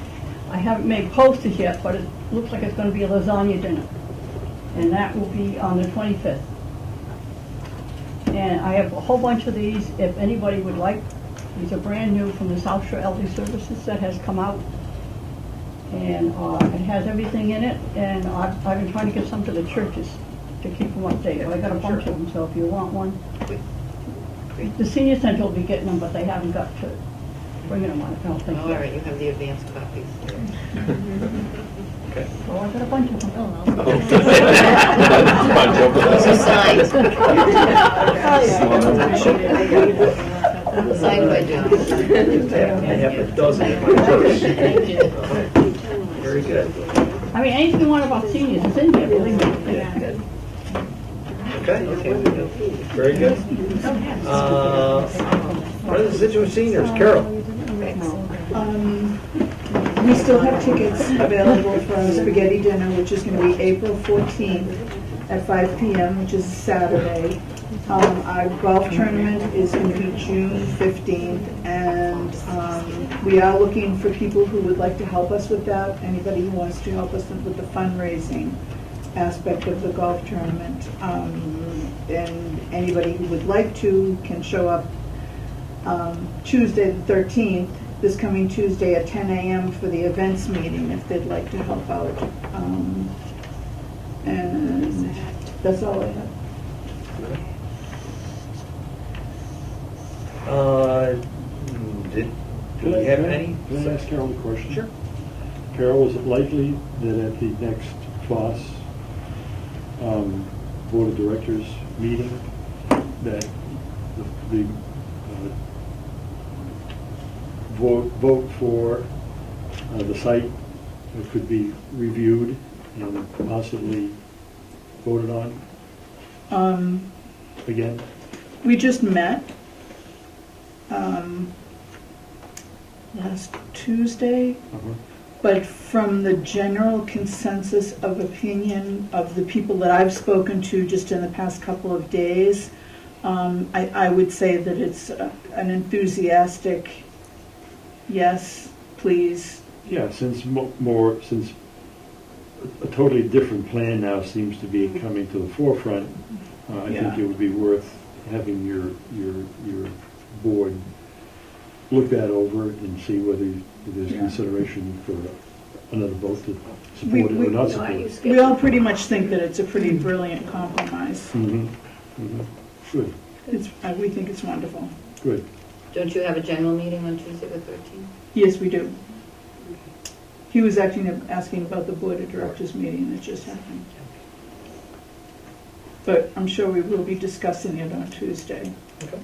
I haven't made posters yet, but it looks like it's going to be a lasagna dinner. And that will be on the 25th. And I have a whole bunch of these, if anybody would like. These are brand new from the South Shore Elderly Services that has come out. And it has everything in it, and I've been trying to get some to the churches to keep them updated. I got a bunch of them, so if you want one. The senior center will be getting them, but they haven't got to bringing them on, I don't think. All right, you have the advanced copies. Okay. Oh, I got a bunch of them. Those are signed. Signed by John. I have a dozen in my purse. Very good. I mean, anything you want about seniors is in there, really. Okay. Very good. What are the Scituate seniors? Carol? We still have tickets available for our spaghetti dinner, which is going to be April 14th at 5 p.m., which is Saturday. Our golf tournament is going to be June 15th, and we are looking for people who would like to help us with that. Anybody who wants to help us with the fundraising aspect of the golf tournament. And anybody who would like to can show up Tuesday the 13th. this coming Tuesday at 10 a.m. for the events meeting, if they'd like to help out. And that's all I have. Do we have any? Can I ask Carol a question? Sure. Carol, is it likely that at the next FOSS Board of Directors meeting, that the vote for the site could be reviewed and possibly voted on again? We just met last Tuesday, but from the general consensus of opinion of the people that I've spoken to just in the past couple of days, I would say that it's an enthusiastic yes, please. Yeah, since since a totally different plan now seems to be coming to the forefront, I think it would be worth having your board look that over and see whether there's consideration for another vote to support it or not support it. We all pretty much think that it's a pretty brilliant compromise. Good. We think it's wonderful. Good. Don't you have a general meeting on Tuesday the 13th? Yes, we do. He was asking about the Board of Directors meeting that just happened. But I'm sure we will be discussing it on Tuesday. Okay.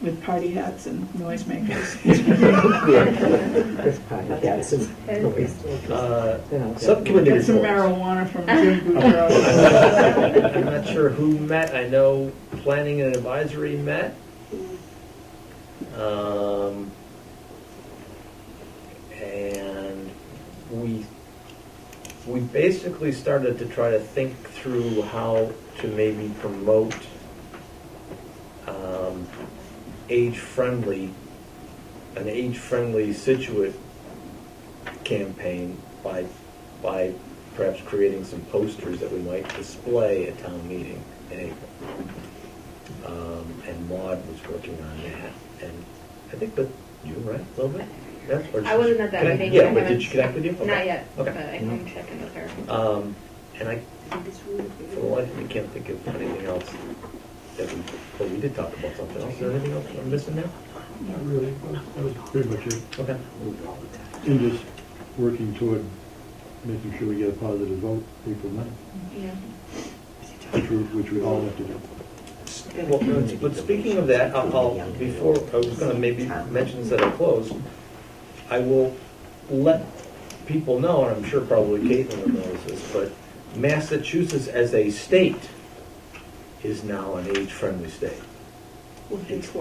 With party hats and noisemakers. Subcommittee Get some reports. marijuana from Jim Boudreaux. I'm not sure who met. I know Planning and Advisory met. And we basically started to try to think through how to maybe promote an age-friendly Scituate campaign by perhaps creating some posters that we might display at town meeting in April. And Maud was working on that, and I think, but you, right, a little bit? Yeah, or I wasn't at that meeting. Yeah, but did she connect with you? Okay. Not yet, Okay. but I can check in with her. And I, for the life of me, can't think of anything else that we did talk about something else. Is there anything else I'm missing there? Not really. That was pretty much it. Okay. And just working toward making sure we get a positive vote April 9th, Yeah. which we all have to do. Well, but speaking of that, before, I was going to maybe mention this at our close, I will let people know, and I'm sure probably Caitlin knows this, but Massachusetts as a state is now an age-friendly state. It's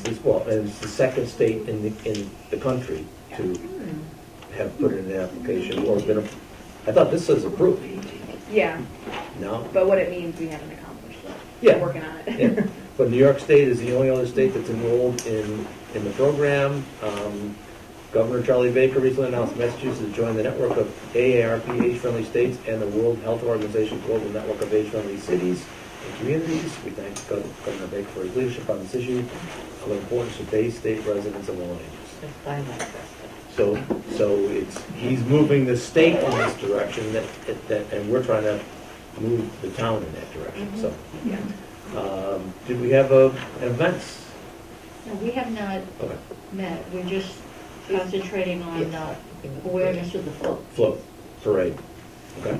the second state in the country to have put in an application or been. I thought this says approved. Yeah, No. but what it means, we haven't accomplished that. Yeah. We're working on it. Yeah. But New York State is the only other state that's enrolled in the program. Governor Charlie Baker recently announced Massachusetts has joined the network of AARP age-friendly states and the World Health Organization Global Network of Age-Friendly Cities and Communities. We thank Governor Baker for his leadership on this issue of importance to Bay State residents of all ages. So he's moving the state in this direction, and we're trying to move the town in that direction. So, did we have events? No, we have not Okay. met, we're just concentrating on awareness of the float. Float parade. Okay.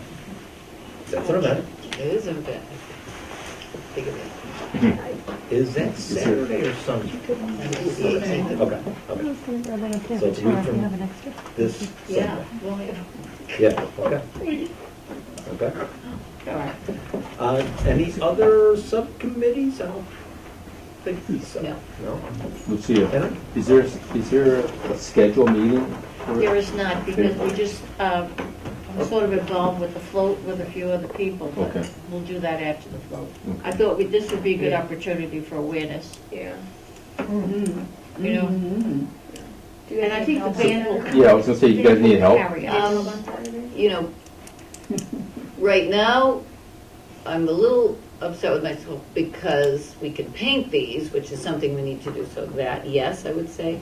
That's an event. It is an event. Big event. Is that Saturday or Sunday? Okay. Okay. So it's a week from this Yeah, Sunday. well, yeah. Yeah. Okay. Okay. Any other subcommittees? I don't think so. No. No. Lucia, Anna? is there a scheduled meeting? There is not, because we just, I'm sort of involved with the float with a few other people, but Okay. we'll do that after the float. Okay. I thought this would be a good opportunity for awareness. Yeah. You know? And I think the band will. Yeah, I was gonna say, you guys need help? Carry on Saturday. You know, right now, I'm a little upset with myself because we can paint these, which is something we need to do, so that, yes, I would say.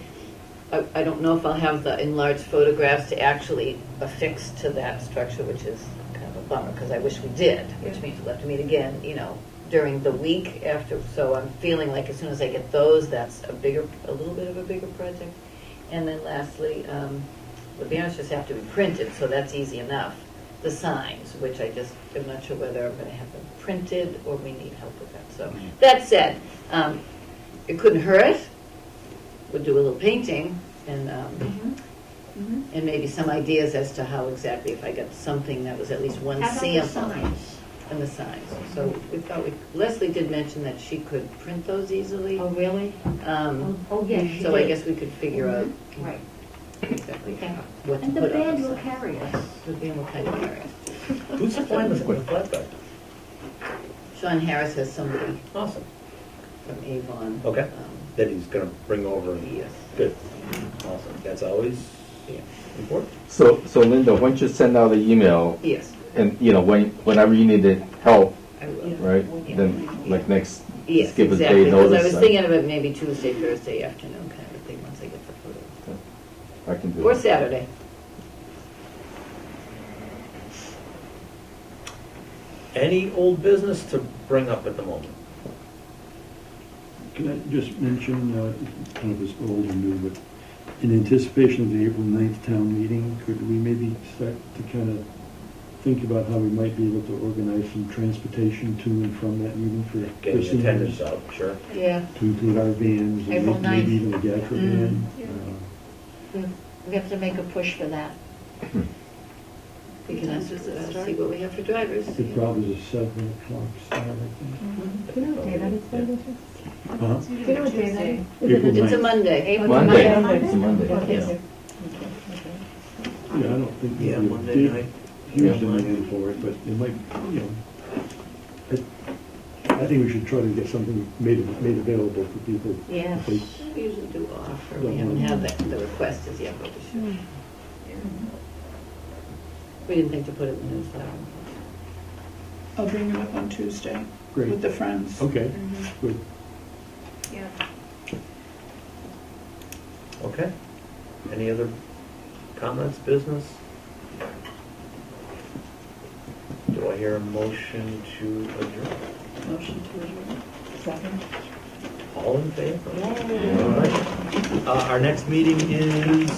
I don't know if I'll have the enlarged photographs to actually affix to that structure, which is kind of a bummer, because I wish we did, which means we'll have to meet again, during the week after. So I'm feeling like as soon as I get those, that's a little bit of a bigger project. And then lastly, the banners just have to be printed, so that's easy enough. The signs, which I just am not sure whether I'm going to have them printed or we need help with that. So that said, it couldn't hurt. We'll do a little painting and and maybe some ideas as to how exactly, if I got something that was at least one How about the sample. signs? And the signs. So we thought Leslie did mention that she could print those easily. Oh, really? Oh, yes, she So I did. guess we could figure out Right. exactly Okay. what to And the put on band the will sign. carry us. The band will kind of carry us. Who's supplying the flatbed? Sean Harris has somebody Awesome. from Avon. Okay. That he's gonna bring over. Yes. Good. Awesome. That's always important. So Linda, why don't you send out an email, Yes, and, whenever you needed help, I will. right, Yeah. then, like, next, Yes, just give us a exactly. day Because notice. I was thinking of it maybe Tuesday, Thursday afternoon kind of thing, once I get the photos. I can do Or it. Saturday. Any old business to bring up at the moment? Can I just mention, kind of this old and new, but in anticipation of the April 9th town meeting, could we maybe start to kind of think about how we might be able to organize some transportation to and from that meeting for Getting seniors? attendance out, sure. Yeah. To include our vans, April and maybe 9th. even a Gatra van. We have to make a push for that. We can ask, see what we have for drivers. It probably is a 7 o'clock start, I think. Do you know what day that is, David? Huh? Do you know what day that is? April It's a 9th. Monday. Monday. Monday? It's a Monday. Okay, Yes. okay. Yeah, I don't think. Yeah, we Monday did night. Huge Yeah. demand for it, but it might, I think we should try to get something made available for people. Yeah, if they- we usually do offer. We haven't had the request as yet, but we should. We didn't think to put it in the newsletter. I'll bring it up on Tuesday Great. with the friends. Okay, good. Yeah. Okay. Any other comments, business? Do I hear a motion to adjourn? Motion to adjourn. Second. All in favor? All right. Our next meeting is,